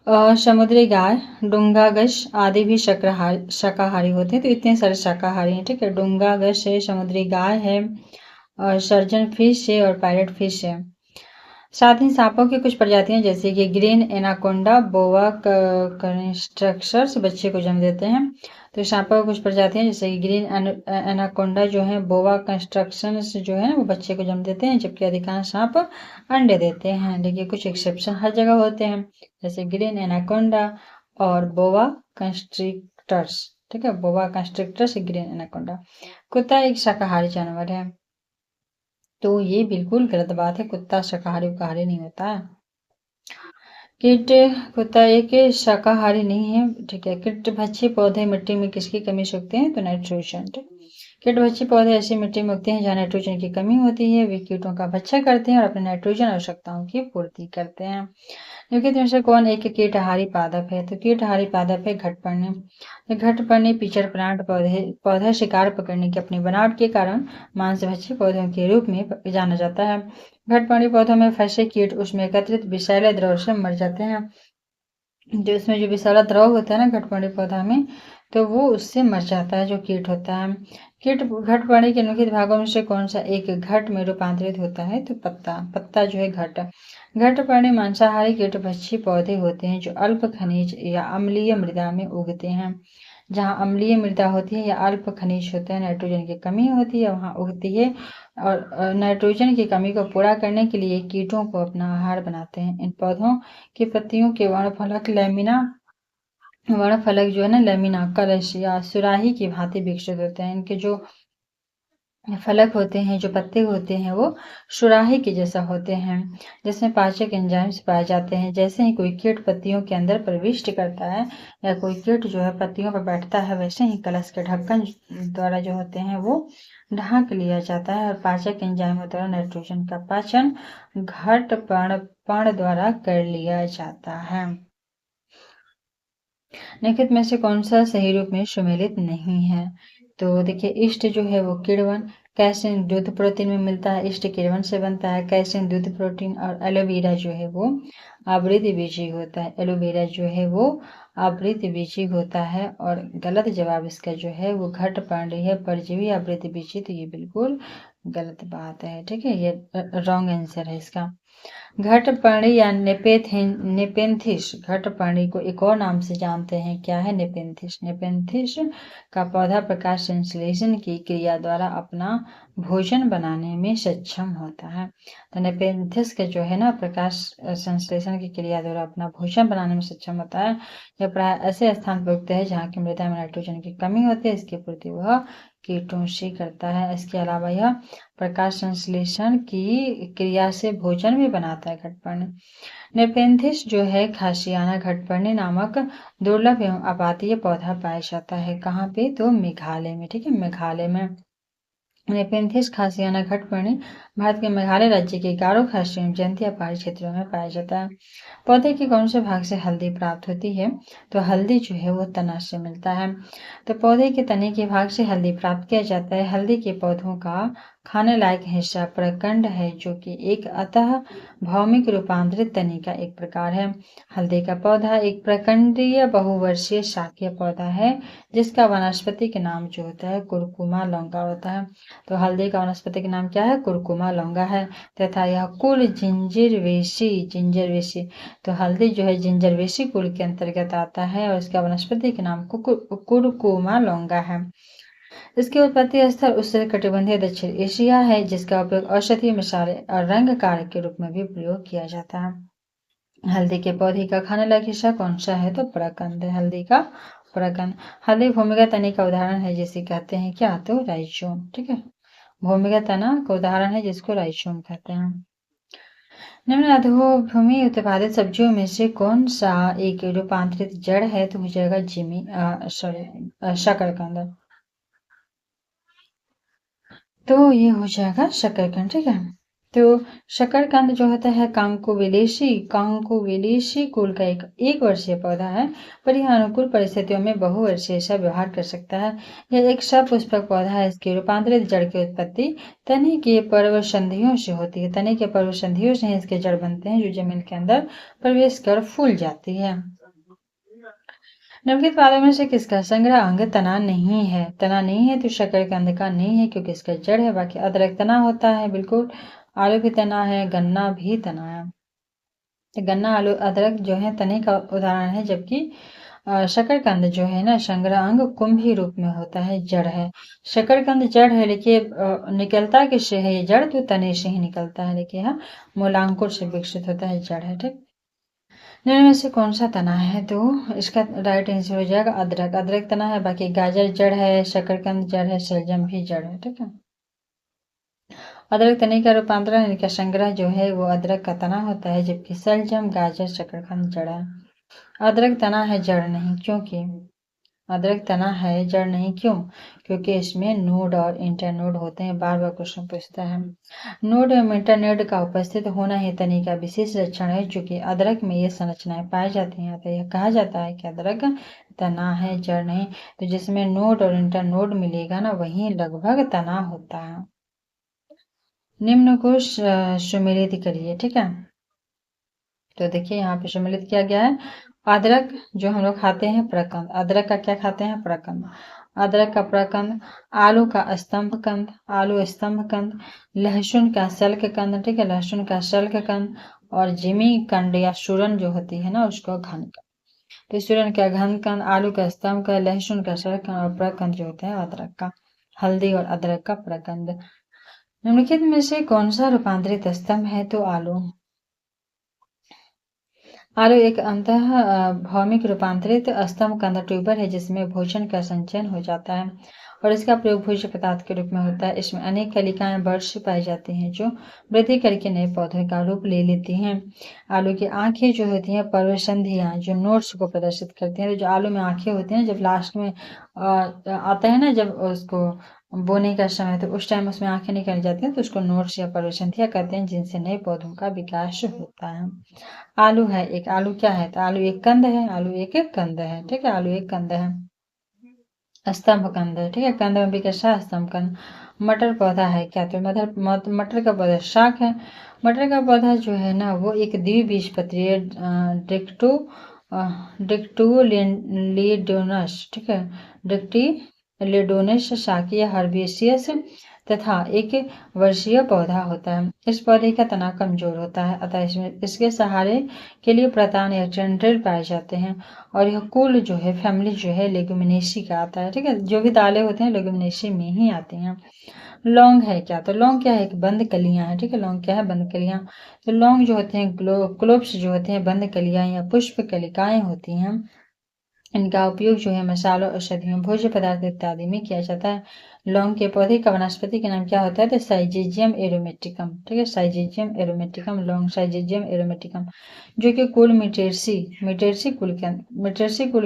समुद्री गाय, डुंगागश आदि भी शाकाहारी होते हैं। तो इतने सारे शाकाहारी हैं। ठीक है, डुंगागश है, समुद्री गाय है, और सर्जन फिश है और पैरेट फिश है। साथ ही सांपों की कुछ प्रजातियां जैसे कि ग्रीन एनाकोंडा, बोआ कंस्ट्रक्टर्स बच्चे को जन्म देते हैं। तो सांपों की कुछ प्रजातियां जैसे कि ग्रीन एनाकोंडा जो है, बोआ कंस्ट्रक्शंस जो है वो बच्चे को जन्म देते हैं, जबकि अधिकांश सांप अंडे देते हैं। देखिए कुछ एक्सेप्शन हर जगह होते हैं, जैसे ग्रीन एनाकोंडा और बोआ कंस्ट्रक्टर्स। ठीक है, बोआ कंस्ट्रक्टर्स, ग्रीन एनाकोंडा। कुत्ता एक शाकाहारी जानवर है, तो ये बिल्कुल गलत बात है, कुत्ता शाकाहारी उकाहारी नहीं होता है। कीट कुत्ता एक शाकाहारी नहीं है। ठीक है, कीट भक्षी पौधे मिट्टी में किसकी कमी से उगते हैं? तो नाइट्रोजन। कीट भक्षी पौधे ऐसी मिट्टी में उगते हैं जहाँ नाइट्रोजन की कमी होती है। वे कीटों का भक्षा करते हैं और अपने नाइट्रोजन आवश्यकताओं की पूर्ति करते हैं। निम्नलिखित में से कौन एक कीटहारी पादप है? तो कीटहारी पादप है घटपर्णी। घटपर्णी पिचर प्लांट पौधा शिकार पकड़ने की अपनी बनावट के कारण मांसभक्षी पौधों के रूप में जाना जाता है। घटपर्णी पौधों में फंसे कीट उसमें एकत्रित विषैले द्रव से मर जाते हैं। जो इसमें जो विषैला द्रव होता है ना घटपर्णी पौधा में, तो वो उससे मर जाता है जो कीट होता है। कीट घटपर्णी के निम्नलिखित भागों में से कौन सा एक घट में रूपांतरित होता है? तो पत्ता जो है घट। घटपर्णी मांसाहारी कीटभक्षी पौधे होते हैं जो अल्प खनिज या अम्लीय मृदा में उगते हैं। जहाँ अम्लीय मृदा होती है या अल्प खनिज होते हैं, नाइट्रोजन की कमी होती है, वहाँ उगती है और नाइट्रोजन की कमी को पूरा करने के लिए कीटों को अपना आहार बनाते हैं। इन पौधों की पत्तियों के वर्णफलक जो है ना लेमिना, कलश या सुराही की भांति विकसित होते हैं। इनके जो फलक होते हैं, जो पत्ते होते हैं, वो सुराही के जैसा होते हैं, जिसमें पाचक एंजाइम्स पाए जाते हैं। जैसे ही कोई कीट पत्तियों के अंदर प्रविष्ट करता है या कोई कीट जो है पत्तियों पर बैठता है, वैसे ही कलश के ढक्कन द्वारा जो होते हैं वो ढक लिया जाता है और पाचक एंजाइमों द्वारा नाइट्रोजन का पाचन घटपर्ण द्वारा कर लिया जाता है। निम्नलिखित में से कौन सा सही रूप में सुमेलित नहीं है? तो देखिए ईस्ट जो है वो किण्वन, कैसिन दूध प्रोटीन में मिलता है, ईस्ट किण्वन से बनता है, कैसिन दूध प्रोटीन। और एलोवेरा जो है वो आवृत बीजी होता है, एलोवेरा जो है वो आवृत बीजी होता है। और गलत जवाब इसका जो है वो घटपर्णी है, परजीवी आवृत बीजी। तो ये बिल्कुल गलत बात है। ठीक है, ये रॉन्ग आंसर है इसका। घटपर्णी या नेपेंथिस, घटपर्णी को एक और नाम से जानते हैं, क्या है? नेपेंथिस। नेपेंथिस का पौधा प्रकाश संश्लेषण की क्रिया द्वारा अपना भोजन बनाने में सक्षम होता है। तो नेपेंथिस का जो है ना प्रकाश संश्लेषण की क्रिया द्वारा अपना भोजन बनाने में सक्षम होता है। यह प्राय ऐसे स्थान पर उगते हैं जहाँ की मृदा में नाइट्रोजन की कमी होती है, इसकी पूर्ति वह कीटों से करता है। इसके अलावा यह प्रकाश संश्लेषण की क्रिया से भोजन भी बनाता है घटपर्णी। नेपेंथिस जो है खासियाना घटपर्णी नामक दुर्लभ एवं आपातीय पौधा पाया जाता है। कहाँ पे? तो मेघालय में। ठीक है, मेघालय में नेपेंथिस खासियाना घटपर्णी भारत के मेघालय राज्य के गारो खासी एवं जयंतिया पहाड़ी क्षेत्रों में पाया जाता है। पौधे के कौन से भाग से हल्दी प्राप्त होती है? तो हल्दी जो है वो तना से मिलता है। तो पौधे के तने के भाग से हल्दी प्राप्त किया जाता है। हल्दी के पौधों का खाने लायक हिस्सा प्रकंड है, जो कि एक अतः भौमिक रूपांतरित तने का एक प्रकार है। हल्दी का पौधा एक प्रकंडीय बहुवर्षीय शाकीय पौधा है, जिसका वनस्पति नाम जो होता है कुरकुमा लौंगा होता है। तो हल्दी का वनस्पतिक नाम क्या है? कुरकुमा लौंगा है, तथा यह कुल जिंजरवेसी। तो हल्दी जो है जिंजरवेसी कुल के अंतर्गत आता है और इसका वनस्पतिक नाम कुरकुमा लौंगा है। इसकी उत्पत्ति स्थल उष्णकटिबंधीय दक्षिण एशिया है, जिसका उपयोग औषधीय मसाले और रंग कारक के रूप में भी प्रयोग किया जाता है। हल्दी के पौधे का खाने लायक हिस्सा कौन सा है? तो प्रकंद है, हल्दी का प्रकंद। हल्दी भूमिगत तने का उदाहरण है, जिसे कहते हैं क्या? तो राइजोम। ठीक है, भूमिगत तना का उदाहरण है जिसको राइजोम कहते हैं। निम्न अधोभूमि उत्पादित सब्जियों में से कौन सा एक रूपांतरित जड़ है? तो हो जाएगा शकरकंद। तो ये हो जाएगा शकरकंद। ठीक है, तो शकरकंद जो होता है कांकोविलेसी कुल का एक वर्षीय पौधा है, पर यह अनुकूल परिस्थितियों में बहुवर्षीय सा व्यवहार कर सकता है। यह एक सपुष्पक पौधा है। इसकी रूपांतरित जड़ की उत्पत्ति तने के पर्वसंधियों से होती है। तने के पर्वसंधियों से ही इसके जड़ बनते हैं, जो जमीन के अंदर प्रवेश कर फूल जाती है। निम्नलिखित वालों में से किसका संग्रह अंग तना नहीं है? तना नहीं है तो शकरकंद का नहीं है, क्योंकि इसका जड़ है। बाकी अदरक तना होता है, बिल्कुल। आलू भी तना है, गन्ना भी तना है। तो गन्ना, आलू, अदरक जो है तने का उदाहरण है, जबकि शकरकंद जो है ना संग्रह अंग कुंभी रूप में होता है, जड़ है। शकरकंद जड़ है, लेकिन निकलता किससे है ये जड़, तो तने से ही निकलता है, लेकिन यह मूलांकुर से विकसित होता है, जड़ है। ठीक, निम्न में से कौन सा तना है, तो इसका राइट आंसर हो जाएगा अदरक। अदरक तना है, बाकी गाजर जड़ है, शकरकंद जड़ है, शलजम भी जड़ है। ठीक है, अदरक तने का रूपांतरण यानी कि संग्रह जो है वो अदरक का तना होता है, जबकि शलजम, गाजर, शकरकंद जड़ है। अदरक तना है, जड़ नहीं, क्योंकि अदरक तना है, जड़ नहीं, क्यों? क्योंकि इसमें नोड और इंटरनोड होते हैं। बार बार क्वेश्चन पूछता है। नोड एवं इंटरनोड का उपस्थित होना ही तने का विशेष लक्षण है, जो कि अदरक में ये संरचनाएं पाई जाती हैं। तो यह कहा जाता है कि अदरक तना है, जड़ नहीं। तो जिसमें नोड और इंटरनोड मिलेगा ना, वही लगभग तना होता है। निम्न को सुमेलित करिए। ठीक है, तो देखिए यहाँ पे सम्मिलित किया गया है। अदरक जो हम लोग खाते हैं प्रकंद, अदरक का क्या खाते हैं, प्रकंद, अदरक का प्रकंद। आलू का स्तंभ कंद, आलू स्तंभ कंद। लहसुन का शल्क कंद, ठीक है, लहसुन का शल्क कंद। और जिमी कंड या सूरन जो होती है ना, उसको घन कंद। तो सूरन का घन कंद, आलू का स्तंभ कंद, लहसुन का शल्क कंद, और प्रकंद जो होता है अदरक का। हल्दी और अदरक का प्रकंद। निम्नलिखित में से कौन सा रूपांतरित स्तंभ है, तो आलू। आलू एक अंतः भौमिक रूपांतरित स्तंभ कंद ट्यूबर है, जिसमें भोजन का संचयन हो जाता है और इसका प्रयोग भोज्य पदार्थ के रूप में होता है। इसमें अनेक कलिकाएं वर्ष पाई जाती हैं, जो वृद्धि करके नए पौधे का रूप ले लेती हैं। आलू की आंखें जो होती हैं पर्वसंधियां, जो नोट्स को प्रदर्शित करती हैं। तो जो आलू में आंखें होती हैं, जब लास्ट में आता है ना, जब उसको बोने का समय, तो उस टाइम उसमें आंखें निकल जाती हैं, तो उसको नोट्स या पर्वसंधियां कहते हैं, जिनसे नए पौधों का विकास होता है। आलू है एक, आलू क्या है, तो आलू एक कंद है, आलू एक एक कंद है। ठीक है, आलू एक कंद है, स्तंभ कंद है। ठीक है, कंद में भी कैसा, स्तंभ कंद। मटर पौधा है क्या, तो मटर का पौधा शाक है। मटर का पौधा जो है ना, वो एक द्विबीजपत्रीय डिक्टो डिक्टोलिडोनस, ठीक है, डिक्टिलिडोनस शाकीय हर्बेसियस तथा एक वर्षीय पौधा होता है। इस पौधे का तना कमजोर होता है, अतः इसमें इसके सहारे के लिए प्रतान या टेंड्रिल पाए जाते हैं। और यह कुल जो है, फैमिली जो है, लेगुमिनेसी का आता है। ठीक है, जो भी दालें होते हैं लेगुमिनेसी में ही आती हैं। लौंग है क्या, तो लौंग क्या है, एक बंद कलियां है। ठीक है, लौंग क्या है, बंद कलियां। तो लौंग जो होते हैं, क्लोव्स जो होते हैं, बंद कलियां या पुष्प कलिकाएं होती हैं। इनका उपयोग जो है मसालों, औषधियों, भोज्य पदार्थ इत्यादि में किया जाता है। लौंग के पौधे का वनस्पति का नाम क्या होता है, तो साइजेजियम एरोमेटिकम। ठीक है, साइजेजियम एरोमेटिकम, लौंग साइजेजियम एरोमेटिकम, जो कि कुल मिटेरसी कुल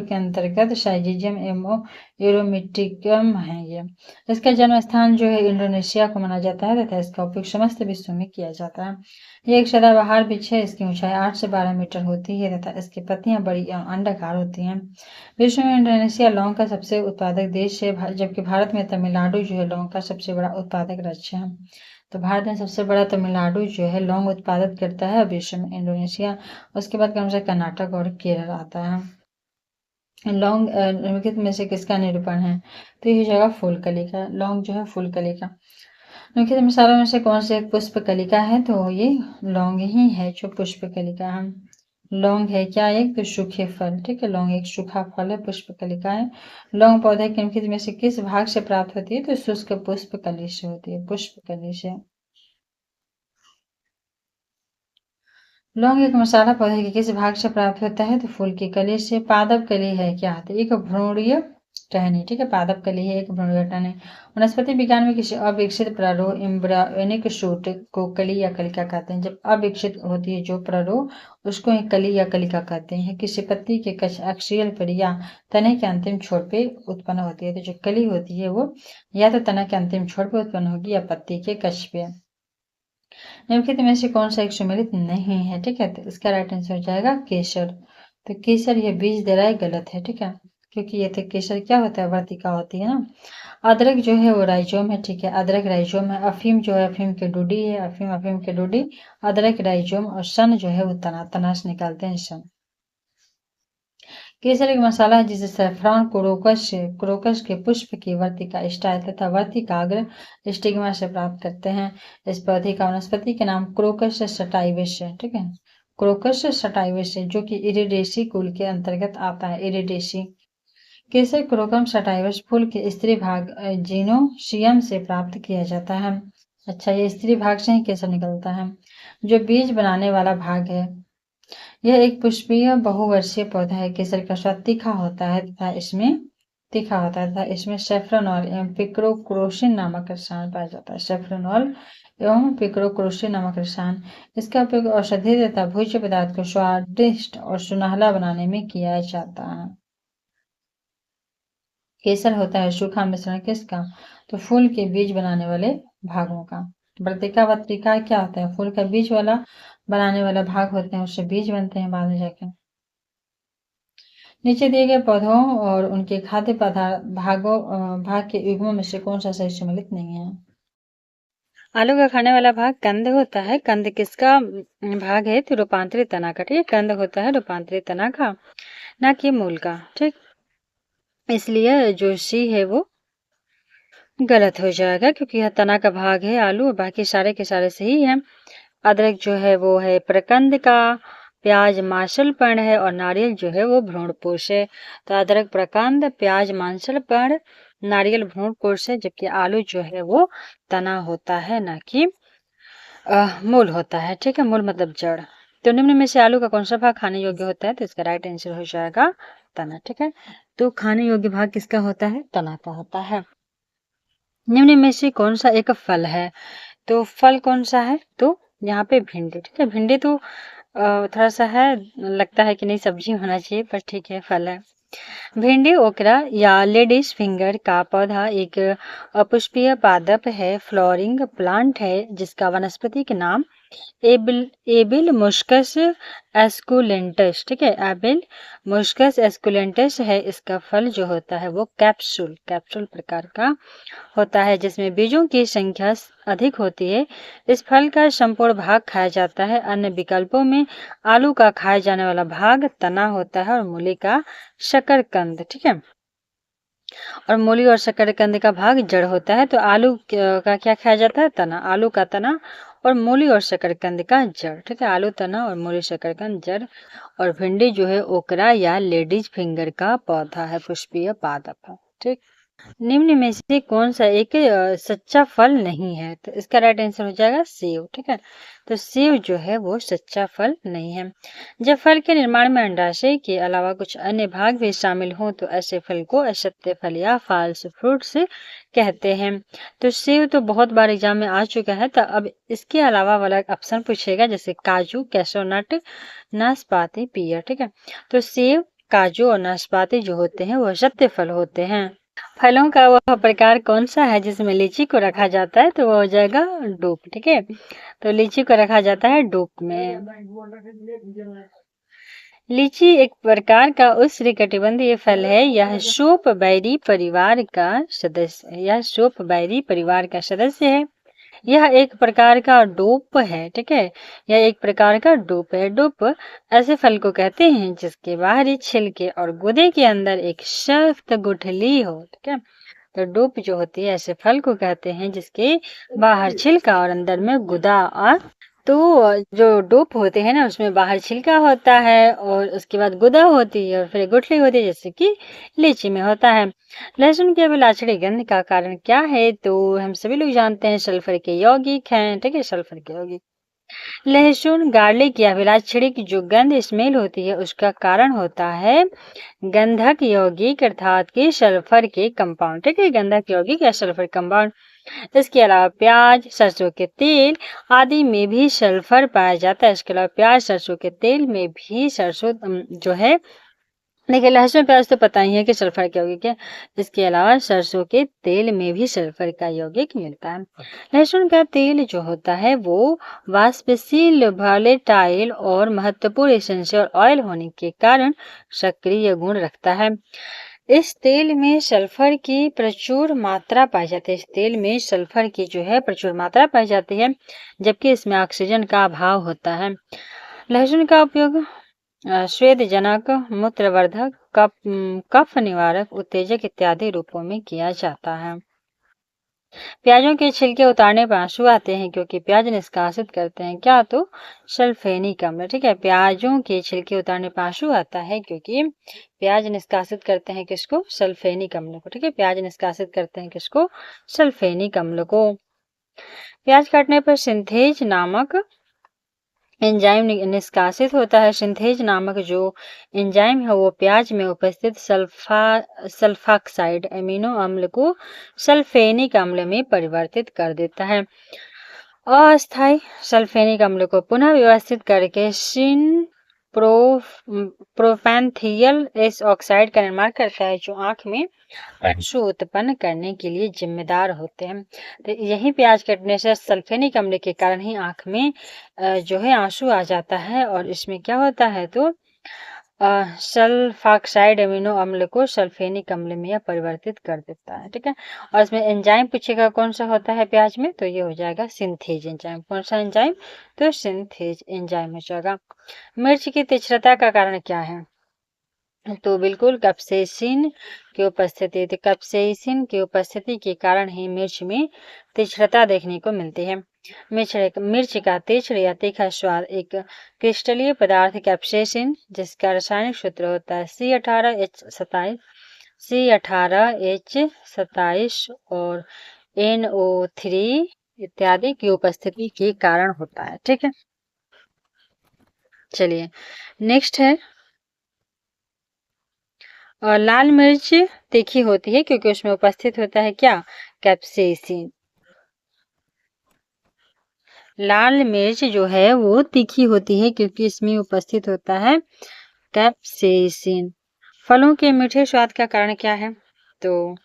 के अंतर्गत साइजेजियम एरोमेटिकम है। ये इसका जन्म स्थान जो है इंडोनेशिया को माना जाता है, तथा इसका उपयोग समस्त विश्व में किया जाता है। ये एक सदाबहार वृक्ष है, इसकी ऊंचाई 8 से 12 मीटर होती है, तथा इसकी पत्तियां बड़ी एवं अंडाकार होती हैं। विश्व में इंडोनेशिया लौंग का सबसे उत्पादक देश है, जबकि भारत में तमिलनाडु जो है लौंग का सबसे बड़ा उत्पादक राज्य है। तो भारत में सबसे बड़ा तमिलनाडु जो है लौंग उत्पादक करता है, विश्व में इंडोनेशिया, उसके बाद क्रम से कर्नाटक और केरल आता है। लौंग निम्नलिखित में से किसका निरूपण है, तो ये जगह फूलकली का। लौंग जो है फूलकली का। निम्नलिखित मिसालों में से कौन से एक पुष्प कलिका है, तो ये लौंग ही है जो पुष्प कलिका है। लौंग है क्या, एक तो सूखे फल। ठीक है, लौंग एक सूखा फल है, पुष्प कलिका है। लौंग पौधे के निम्नलिखित में से किस भाग से प्राप्त होती है, तो शुष्क पुष्प कली से होती है, पुष्प कली से। लौंग एक मसाला पौधे के किस भाग से प्राप्त होता है, तो फूल की कली से। पादप कली है क्या, तो एक भ्रूणीय टहनी। ठीक है, पादप कली है एक भ्रूणीय टहनी। वनस्पति विज्ञान में किसी अविकसित प्रारूप एम्ब्रियोनिक शूट को कली या कलिका कहते हैं। जब अविकसित होती है जो प्रारूप, उसको एक कली या कलिका कहते हैं। किसी पत्ती के अक्षीय पर या तने के अंतिम छोर पे उत्पन्न होती है। तो जो कली होती है वो या तो तना के अंतिम छोर पे उत्पन्न होगी या पत्ती के कक्ष पे। निम्नलिखित में से कौन सा एक सम्मिलित नहीं है, ठीक है, तो इसका राइट आंसर हो जाएगा केसर। तो केसर ये बीज दे रहा है, गलत है। ठीक है, क्योंकि ये तो केसर क्या होता है, वर्तिका होती है ना। अदरक जो है वो राइजोम है। ठीक है, अदरक राइजोम है। अफीम जो है अफीम की डूडी है, अफीम की डूडी। अदरक राइजोम। और सन जो है वो तना से निकालते हैं, सन। केसर एक मसाला है जिसे सैफरॉन क्रोकस के पुष्प की वर्तिका स्टाइल तथा वर्तिकाग्र स्टिग्मा से प्राप्त करते हैं। इस पौधे का वनस्पति के नाम क्रोकस सटाइवस है। ठीक है, क्रोकस सटाइवस जो कि इरिडेसी कुल के अंतर्गत आता है। इरिडेसी केसर क्रोकम सटाइवस फूल के स्त्री भाग जीनोसियम से प्राप्त किया जाता है। अच्छा, ये स्त्री भाग से ही केसर निकलता है। जो बीज बनाने वाला भाग है, यह एक पुष्पीय बहुवर्षीय पौधा है। केसर का स्वाद तीखा होता है तथा इसमें सेफ्रोनॉल एवं पिक्रोक्रोसिन नामक रसायन पाया जाता है। सेफ्रोनॉल एवं पिक्रोक्रोसिन नामक रसायन, इसका उपयोग औषधीय तथा भोज्य पदार्थ को स्वादिष्ट और सुनहला बनाने में किया जाता है। केसर होता है सूखा मिश्रण किसका? तो फूल के बीज बनाने वाले भागों का। वर्तिका क्या होता है? फूल का बीज वाला बनाने वाला भाग होते हैं, उससे बीज बनते हैं बाद में जाकर। नीचे दिए गए पौधों और उनके खाद्य पदार्थ भाग के युग्मों में से कौन सा सही सम्मिलित नहीं है? आलू का खाने वाला भाग कंद होता है। कंद किसका भाग है? तो रूपांतरित तना का। ठीक है, कंद होता है रूपांतरित तना का, ना कि मूल का। ठीक, इसलिए जो सी है वो गलत हो जाएगा, क्योंकि यह तना का भाग है आलू, और बाकी सारे के सारे सही हैं। अदरक जो है वो है प्रकंद का, प्याज मांसल पर्ण है, और नारियल जो है वो भ्रूणपोष है। तो अदरक प्रकंद, प्याज मांसल पर्ण, नारियल भ्रूणपोष है, जबकि आलू जो है वो तना होता है, ना कि मूल होता है। ठीक है, मूल मतलब जड़। तो निम्न में से आलू का कौन सा भाग खाने योग्य होता है? तो इसका राइट आंसर हो जाएगा तना। ठीक है, तो खाने योग्य भाग किसका होता है? तना का होता है। निम्न में से कौन सा एक फल है? तो फल कौन सा है? तो यहाँ पे भिंडी। ठीक है, भिंडी तो थोड़ा सा है, लगता है कि नहीं सब्जी होना चाहिए, पर ठीक है, फल है। भिंडी ओकरा या लेडीज फिंगर का पौधा एक अपुष्पीय पादप है, फ्लोरिंग प्लांट है, जिसका वनस्पति का नाम एबिल मुस्कस एस्कुलेंटस। ठीक है, एबिल मुस्कस एस्कुलेंटस है। इसका फल जो होता है वो कैप्सूल प्रकार का होता है, जिसमें बीजों की संख्या अधिक होती है। इस फल का संपूर्ण भाग खाया जाता है। अन्य विकल्पों में आलू का खाया जाने वाला भाग तना होता है, और मूली का शकरकंद। ठीक है, और मूली और शकरकंद का भाग जड़ होता है। तो आलू का क्या खाया जाता है? तना। आलू का तना और मूली और शकरकंद का जड़। ठीक है, आलू तना और मूली शकरकंद जड़। और भिंडी जो है ओकरा या लेडीज फिंगर का पौधा है, पुष्पीय पादप है। ठीक, निम्न में से कौन सा एक सच्चा फल नहीं है? तो इसका राइट आंसर हो जाएगा सेव। ठीक है, तो सेव जो है वो सच्चा फल नहीं है। जब फल के निर्माण में अंडाशय के अलावा कुछ अन्य भाग भी शामिल हों तो ऐसे फल को असत्य फल या फॉल्स फ्रूट्स कहते हैं। तो सेव तो बहुत बार एग्जाम में आ चुका है, तो अब इसके अलावा वाला ऑप्शन पूछेगा, जैसे काजू, कैशोनट, नाशपाती, पियर। ठीक है, तो सेव, काजू और नाशपाती जो होते हैं वो सत्य फल होते हैं। फलों का वह प्रकार कौन सा है जिसमें लीची को रखा जाता है? तो वो हो जाएगा डूब। ठीक है, तो लीची को रखा जाता है डूब में। लीची एक प्रकार का उष्णकटिबंधीय फल है। यह शोपबैरी परिवार का सदस्य है। यह एक प्रकार का डोप है। ठीक है, यह एक प्रकार का डोप है। डोप ऐसे फल को कहते हैं जिसके बाहरी छिलके और गुदे के अंदर एक सख्त गुठली हो। ठीक है, तो डोप जो होती है ऐसे फल को कहते हैं जिसके बाहर छिलका और अंदर में गुदा। और तो जो डोप होते हैं ना, उसमें बाहर छिलका होता है और उसके बाद गुदा होती है और फिर गुठली होती है, जैसे कि लीची में होता है। लहसुन की अभिलाषणी गंध का कारण क्या है? तो हम सभी लोग जानते हैं सल्फर के यौगिक हैं। ठीक है, सल्फर के यौगिक। लहसुन गार्लिक या अभिलाषणी की जो गंध स्मेल होती है उसका कारण होता है गंधक यौगिक, अर्थात कि सल्फर के कंपाउंड। ठीक है, गंधक यौगिक या सल्फर कंपाउंड। इसके अलावा प्याज, सरसों के तेल आदि में भी सल्फर पाया जाता है। इसके अलावा प्याज, सरसों के तेल में भी सरसों जो है, देखिए लहसुन प्याज तो पता ही है कि सल्फर का यौगिक है। इसके अलावा सरसों के तेल में भी सल्फर का यौगिक मिलता है। लहसुन का तेल जो होता है वो वाष्पशील, वॉलेटाइल और महत्वपूर्ण एसेंशियल ऑयल होने के कारण सक्रिय गुण रखता है। इस तेल में सल्फर की प्रचुर मात्रा पाई जाती है। इस तेल में सल्फर की जो है प्रचुर मात्रा पाई जाती है, जबकि इसमें ऑक्सीजन का अभाव होता है। लहसुन का उपयोग स्वेदजनक, मूत्रवर्धक, कफ निवारक, उत्तेजक इत्यादि रूपों में किया जाता है। प्याजों के छिलके उतारने पर आंसू आते हैं क्योंकि प्याज निष्कासित करते हैं क्या, तो सल्फेनिक अम्ल। ठीक है, प्याजों के छिलके उतारने पर आंसू आता है क्योंकि प्याज निष्कासित करते हैं किसको, सल्फेनिक अम्ल को। ठीक है, प्याज निष्कासित करते हैं किसको, सल्फेनिक अम्ल को। प्याज काटने पर सिंथेज नामक एंजाइम निष्कासित होता है। सिंथेज नामक जो एंजाइम है वो प्याज में उपस्थित सल्फाक्साइड एमिनो अम्ल को सल्फेनिक अम्ल में परिवर्तित कर देता है। अस्थायी सल्फेनिक अम्ल को पुनः व्यवस्थित करके प्रोपैंथियल एस ऑक्साइड का निर्माण करता है जो आंख में आंसू उत्पन्न करने के लिए जिम्मेदार होते हैं। तो यही प्याज कटने से सल्फेनिक अम्ल के कारण ही आंख में जो है आंसू आ जाता है और इसमें क्या होता है, तो सल्फाक्साइड एमिनो अम्ल को सल्फेनिक अम्ल में यह परिवर्तित कर देता है। ठीक है, और इसमें एंजाइम पूछेगा कौन सा होता है प्याज में, तो ये हो जाएगा सिंथेज एंजाइम। कौन सा एंजाइम, तो सिंथेज एंजाइम हो जाएगा। मिर्च की तीक्ष्णता का कारण क्या है, तो बिल्कुल कैप्सेसिन की उपस्थिति। तो कैप्सेसिन की उपस्थिति के कारण ही मिर्च में तीक्ष्णता देखने को मिलती है। मिर्च का तीक्ष्ण या तीखा स्वाद एक क्रिस्टलीय पदार्थ कैप्सेसिन, जिसका रासायनिक सूत्र होता है C18H27 और NO3 इत्यादि की उपस्थिति के कारण होता है। ठीक है, चलिए नेक्स्ट है, और लाल मिर्च तीखी होती है क्योंकि उसमें उपस्थित होता है क्या, कैप्सेसिन। लाल मिर्च जो है वो तीखी होती है क्योंकि इसमें उपस्थित होता है कैप्सेसिन। फलों के मीठे स्वाद का कारण क्या है, तो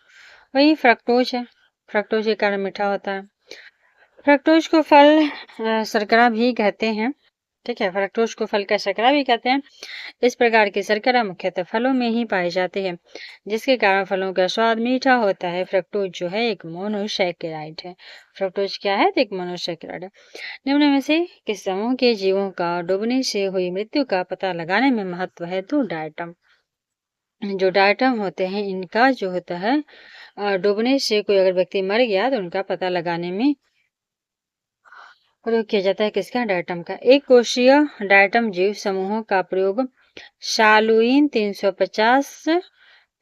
वही फ्रक्टोज है। फ्रक्टोज के कारण मीठा होता है। फ्रक्टोज को फल शर्करा भी कहते हैं। ठीक है, फ्रक्टोज को फल का शर्करा भी कहते हैं। इस प्रकार की शर्करा मुख्यतः फलों में ही पाई जाती है, जिसके कारण फलों का स्वाद मीठा होता है। फ्रक्टोज जो है एक मोनोसैकेराइड है। फ्रक्टोज क्या है, तो एक मोनोसैकेराइड है। निम्न में से किस समूह के जीवों का डूबने से हुई मृत्यु का पता लगाने में महत्व है, तो डायटम। जो डायटम होते हैं इनका जो होता है डूबने से कोई अगर व्यक्ति मर गया तो उनका पता लगाने में प्रयोग किया जाता है किसका, डायटम का। एक कोशीय डायटम जीव समूहों का प्रयोग शालुइन 350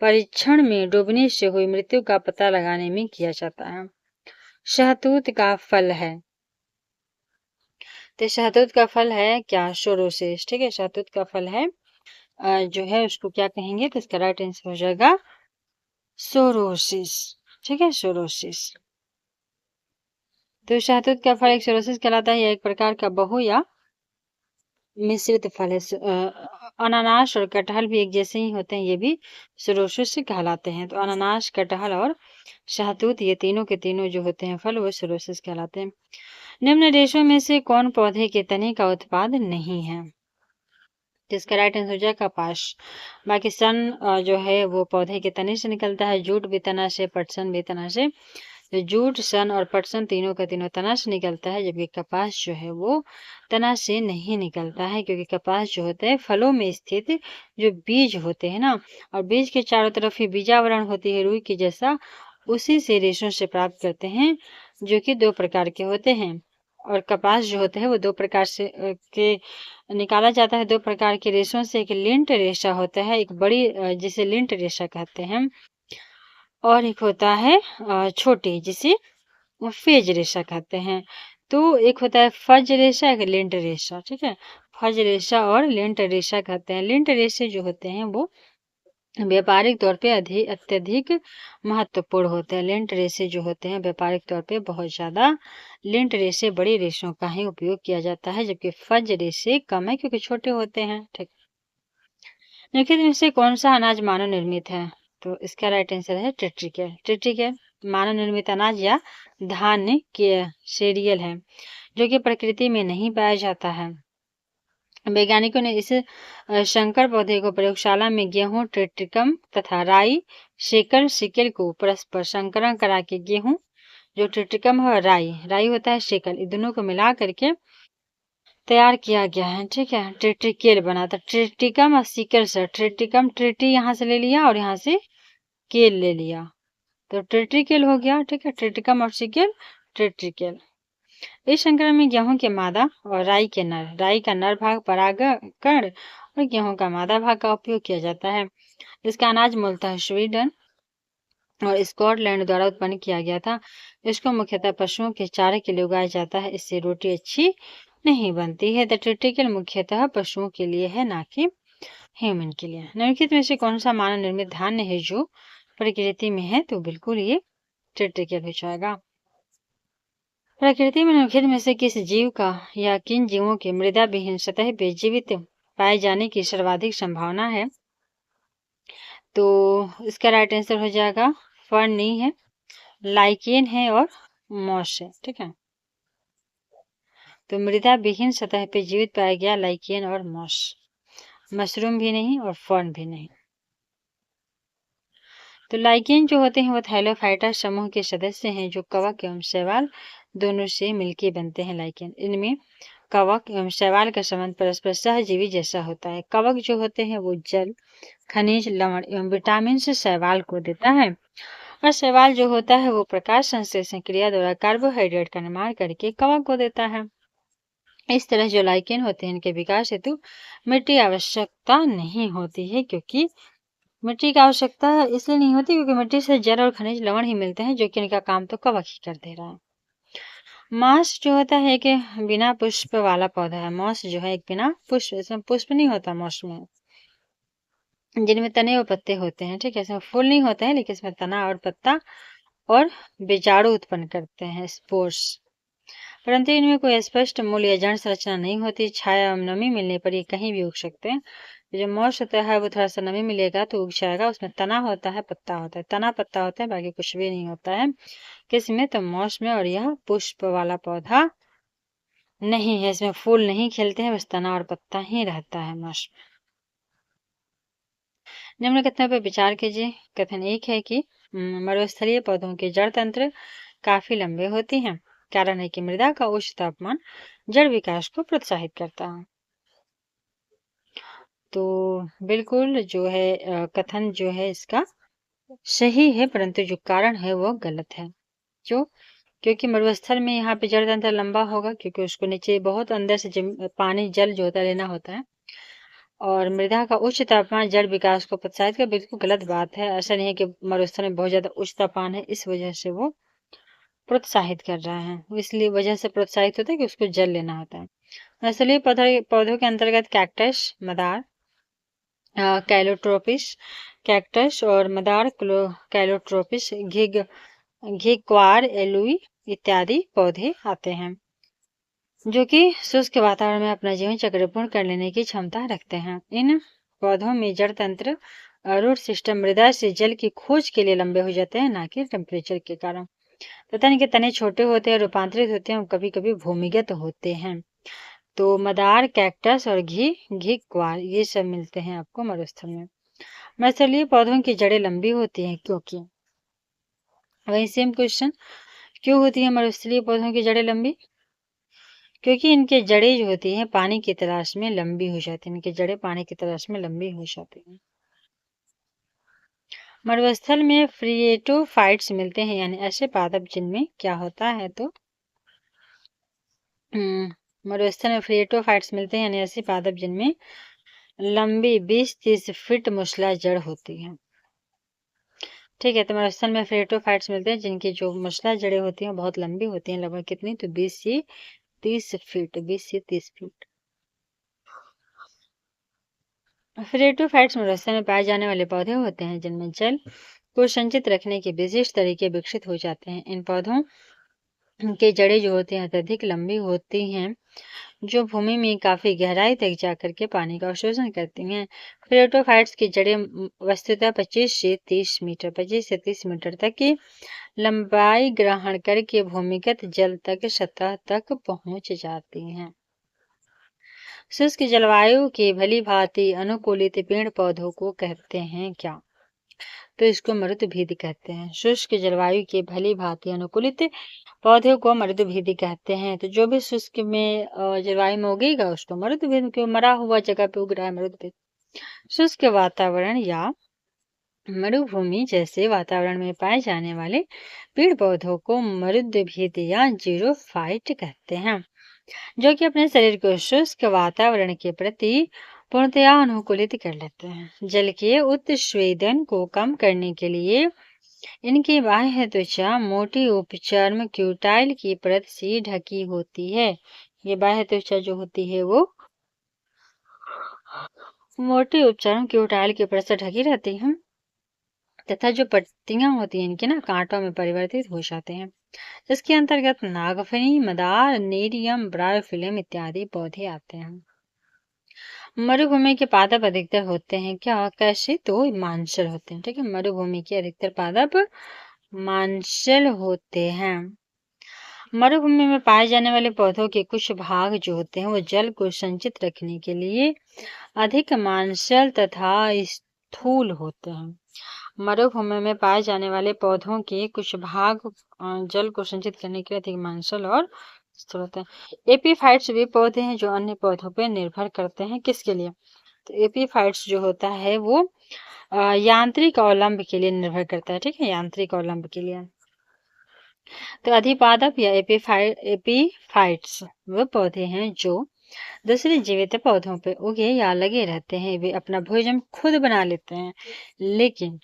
परीक्षण में डूबने से हुई मृत्यु का पता लगाने में किया जाता है। शहतूत का फल है, तो शहतूत का फल है क्या, सोरोसिस। ठीक है, शहतूत का फल है जो है उसको क्या कहेंगे, तो इसका राइट आंसर हो जाएगा सोरोसिस। ठीक है, सोरोसिस। तो शहतूत का फल एक सोरोसिस कहलाता है। यह एक प्रकार का बहु या मिश्रित फल है। अनानास और कटहल भी एक जैसे ही होते हैं, ये भी सोरोसिस कहलाते हैं। तो अनानास, कटहल और शहतूत ये तीनों के तीनों जो होते हैं फल वो सोरोसिस कहलाते हैं। निम्न देशों में से कौन पौधे के तने का उत्पाद नहीं है, जिसका राइट आंसर हो जाएगा कपास। बाकी सन जो है वो पौधे के तने से निकलता है। जूट भी तना से, पटसन भी तना से। तो जूट, सन और पटसन तीनों का तीनों तना से निकलता है, जबकि कपास जो है वो तना से नहीं निकलता है, क्योंकि कपास जो होता है फलों में स्थित जो बीज होते हैं ना, और बीज के चारों तरफ ही बीजावरण होती है रुई के जैसा, उसी से रेशों से प्राप्त करते हैं, जो कि दो प्रकार के होते हैं। और कपास जो होता है वो दो प्रकार से के निकाला जाता है, दो प्रकार के रेशों से। एक लिंट रेशा होता है, एक बड़ी जिसे लिंट रेशा कहते हैं, और एक होता है छोटी जिसे फेज रेशा कहते हैं। तो एक होता है फज रेशा, एक लिंट रेशा। ठीक है, फज रेशा और लिंट रेशा कहते हैं। लिंट रेशे जो होते हैं वो व्यापारिक तौर पे अत्यधिक महत्वपूर्ण होते हैं। लिंट रेशे जो होते हैं व्यापारिक तौर पे बहुत ज्यादा, लिंट रेशे बड़ी रेशों का ही उपयोग किया जाता है, जबकि फज रेशे कम है क्योंकि छोटे होते हैं। ठीक, निम्नलिखित में से कौन सा अनाज मानव निर्मित है, तो इसका राइट आंसर है ट्रिटिकेल। ट्रिटिकेल मानव निर्मित अनाज या धान्य के सीरियल है, जो कि प्रकृति में नहीं पाया जाता है। वैज्ञानिकों ने इस संकर पौधे को प्रयोगशाला में गेहूं, ट्रिटिकम तथा राई शेकर सिकल को परस्पर संकरण करा के गेहूं जो ट्रिटिकम है और राई होता है शेकल, इन दोनों को मिला करके तैयार किया गया है। ठीक है, ट्रिटिकेल बना था। ट्रिटिकम और सिकल से ट्रिटिकम, ट्रिटी यहाँ से ले लिया और यहाँ से केल ले लिया, तो ट्रिटिकल हो गया, ठीक है, ट्रिटिकम और सिकल ट्रिटिकल। इस संकरण में गेहूं के मादा और राई के नर, राई का नर भाग परागकण और गेहूं का मादा भाग का उपयोग किया जाता है। इसका अनाज मूलतः स्वीडन और स्कॉटलैंड द्वारा उत्पन्न किया गया था। इसको मुख्यतः पशुओं के चारे के लिए उगाया जाता है, इससे रोटी अच्छी नहीं बनती है। द ट्रिटिकल मुख्यतः पशुओं के लिए है, ना कि ह्यूमन के लिए। निम्नलिखित में से कौन सा मानव निर्मित धान्य है जो प्रकृति में है? तो बिल्कुल ये ट्रिटिकल हो जाएगा। प्रकृति में निम्नलिखित में से किस जीव का या किन जीवों के मृदा विहीन सतह पे जीवित पाए जाने की सर्वाधिक संभावना है? तो इसका राइट आंसर हो जाएगा फर्न नहीं है, लाइकेन है और मॉस है, ठीक है। तो मृदा विहीन सतह पे जीवित पाया गया लाइकेन और मॉस, मशरूम भी नहीं और फर्न भी नहीं। तो लाइकेन जो होते हैं वो थैलोफाइटा समूह के सदस्य हैं जो कवक एवं शैवाल दोनों से मिलके बनते हैं लाइकेन। इनमें कवक एवं शैवाल का संबंध परस्पर सहजीवी जैसा होता है। कवक जो होते हैं वो जल, खनिज, लवण एवं विटामिन से शैवाल को देता है और शैवाल जो होता है वो प्रकाश संश्लेषण क्रिया द्वारा कार्बोहाइड्रेट का निर्माण करके कवक को देता है। इस तरह जो लाइकेन होते हैं इनके विकास हेतु मिट्टी आवश्यकता नहीं होती है, क्योंकि मिट्टी की आवश्यकता इसलिए नहीं होती क्योंकि मिट्टी से जल और खनिज लवण ही मिलते हैं, जो कि इनका काम तो कवक ही कर दे रहा है। मॉस जो होता है कि बिना पुष्प वाला पौधा है। मॉस जो है एक बिना पुष्प, इसमें पुष्प नहीं होता मॉस में, जिनमें तने और पत्ते होते हैं, ठीक है। इसमें फूल नहीं होते हैं लेकिन इसमें तना और पत्ता और बीजाणु उत्पन्न करते हैं, स्पोर्स। परंतु इनमें कोई स्पष्ट मूल या जड़ संरचना नहीं होती। छाया एवं नमी मिलने पर ये कहीं भी उग सकते हैं। जो मॉस होता है वो थोड़ा सा नमी मिलेगा तो उग जाएगा। उसमें तना होता है, पत्ता होता है, तना पत्ता होता है, बाकी कुछ भी नहीं होता है किसमें? तो मॉस में। और यह पुष्प वाला पौधा नहीं है, इसमें फूल नहीं खिलते हैं, बस तना और पत्ता ही रहता है मॉस में। निम्न कथनों पर विचार कीजिए। कथन एक है कि मरुस्थलीय पौधों के जड़ तंत्र काफी लंबे होते हैं। कारण है कि मृदा का उच्च तापमान जड़ विकास को प्रोत्साहित करता है। तो बिल्कुल जो है कथन जो है इसका सही है, परंतु जो कारण है वो गलत है। क्यों? क्योंकि मरुस्थल में यहाँ पे जड़ तंत्र लंबा होगा, क्योंकि उसको नीचे बहुत अंदर से पानी जल जो होता है लेना होता है। और मृदा का उच्च तापमान जड़ विकास को प्रोत्साहित कर, बिल्कुल गलत बात है। ऐसा नहीं है कि मरुस्थल में बहुत ज्यादा उच्च तापमान है इस वजह से वो प्रोत्साहित कर रहा है, वो इसलिए वजह से प्रोत्साहित होता है कि उसको जल लेना होता है। नर्सरी पौधों के अंतर्गत कैक्टस, मदार, कैलोट्रोपिस, कैक्टस और मदार, कैलोट्रोपिस, घिक्वार, एलुई इत्यादि पौधे आते हैं, जो कि शुष्क वातावरण में अपना जीवन चक्र पूर्ण कर लेने की क्षमता रखते हैं। इन पौधों में जड़ तंत्र, रूट सिस्टम मृदा से जल की खोज के लिए लंबे हो जाते हैं, ना कि टेम्परेचर के कारण। पता नहीं कि तने छोटे होते हैं, रूपांतरित होते हैं और कभी कभी भूमिगत होते हैं। तो मदार, कैक्टस और घिक्वार ये सब मिलते हैं आपको मरुस्थल में। मरुस्थलीय पौधों की जड़ें लंबी होती हैं क्योंकि, वही सेम क्वेश्चन, क्यों होती है मरुस्थलीय पौधों की जड़ें लंबी? क्योंकि इनके जड़ें जो होती हैं पानी की तलाश में लंबी हो जाती हैं। इनकी जड़ें पानी की तलाश में लंबी हो जाती हैं। मरुस्थल में फ्रिएटोफाइट्स मिलते हैं, यानी ऐसे पादप जिनमें क्या होता है? तो मरुस्थल में फ्रिएटोफाइट्स मिलते हैं, यानी ऐसे पादप जिनमें लंबी 20-30 फीट मूसला जड़ होती है। ठीक है, तो मरुस्थल में फ्रिएटोफाइट्स मिलते हैं जिनकी जो मूसला जड़ें होती हैं बहुत लंबी होती हैं, लगभग कितनी? तो 20 से 30 फीट, 20 से 30 फीट। फ्रिएटोफाइट्स मरुस्थल में पाए जाने वाले पौधे होते हैं जिनमें जल को संचित रखने के विशिष्ट तरीके विकसित हो जाते हैं। इन पौधों की जड़ें जो होती हैं अत्यधिक लंबी होती हैं, जो भूमि में काफी गहराई तक जाकर के पानी का अवशोषण करती हैं। फ्रिएटोफाइट्स की जड़ें वस्तुतः 25 से 30 मीटर तक की लंबाई ग्रहण करके भूमिगत जल तक सतह तक पहुंच जाती हैं। शुष्क जलवायु के भली भांति अनुकूलित पेड़ पौधों को कहते हैं क्या? तो इसको मरुद्भिद कहते हैं। शुष्क जलवायु के भली भांति अनुकूलित पौधे को मरुद्भिद कहते हैं। तो जो भी शुष्क में जलवायु में उगेगा उसको मरुद्भिद, क्यों मरा हुआ जगह पे उग रहा है मरुद्भिद। शुष्क वातावरण या मरुभूमि जैसे वातावरण में पाए जाने वाले पेड़ पौधों को मरुद्भिद या जीरोफाइट कहते हैं, जो कि अपने शरीर को शुष्क वातावरण के प्रति पूर्णतया अनुकूलित कर लेते हैं। जल के उत्स्वेदन को कम करने के लिए इनकी बाह्य त्वचा मोटी उपचर्म क्यूटाइल की परत से ढकी होती है। ये बाह्य त्वचा जो होती है वो मोटी उपचर्म क्यूटाइल की परत से ढकी रहती है तथा जो पत्तियां होती हैं इनके कांटों में परिवर्तित हो जाते हैं, जिसके अंतर्गत नागफनी, मदार, नेरियम, ब्रायोफिलियम इत्यादि पौधे आते हैं। मरुभूमि के पादप अधिकतर होते हैं कैसे, तो मांसल होते हैं। ठीक है, मरुभूमि के अधिकतर पादप मांसल होते हैं। मरुभूमि में पाए जाने वाले पौधों के कुछ भाग जो होते हैं वो जल को संचित रखने के लिए अधिक मांसल तथा स्थूल होते हैं। मरुभूमि में पाए जाने वाले पौधों के कुछ भाग जल को संचित करने के लिए अधिक मांसल और स्थूल होते हैं। एपीफाइट्स वे पौधे हैं जो अन्य पौधों पर निर्भर करते हैं। किसके लिए, तो एपीफाइट्स जो होता है वो यांत्रिक अवलंब के लिए निर्भर करता है। ठीक है, यांत्रिक अवलंब के लिए। तो अधिपादप या एपीफाइट्स वो पौधे हैं जो दूसरे जीवित पौधों पर उगे या लगे रहते हैं। वे अपना भोजन खुद बना लेते हैं, लेकिन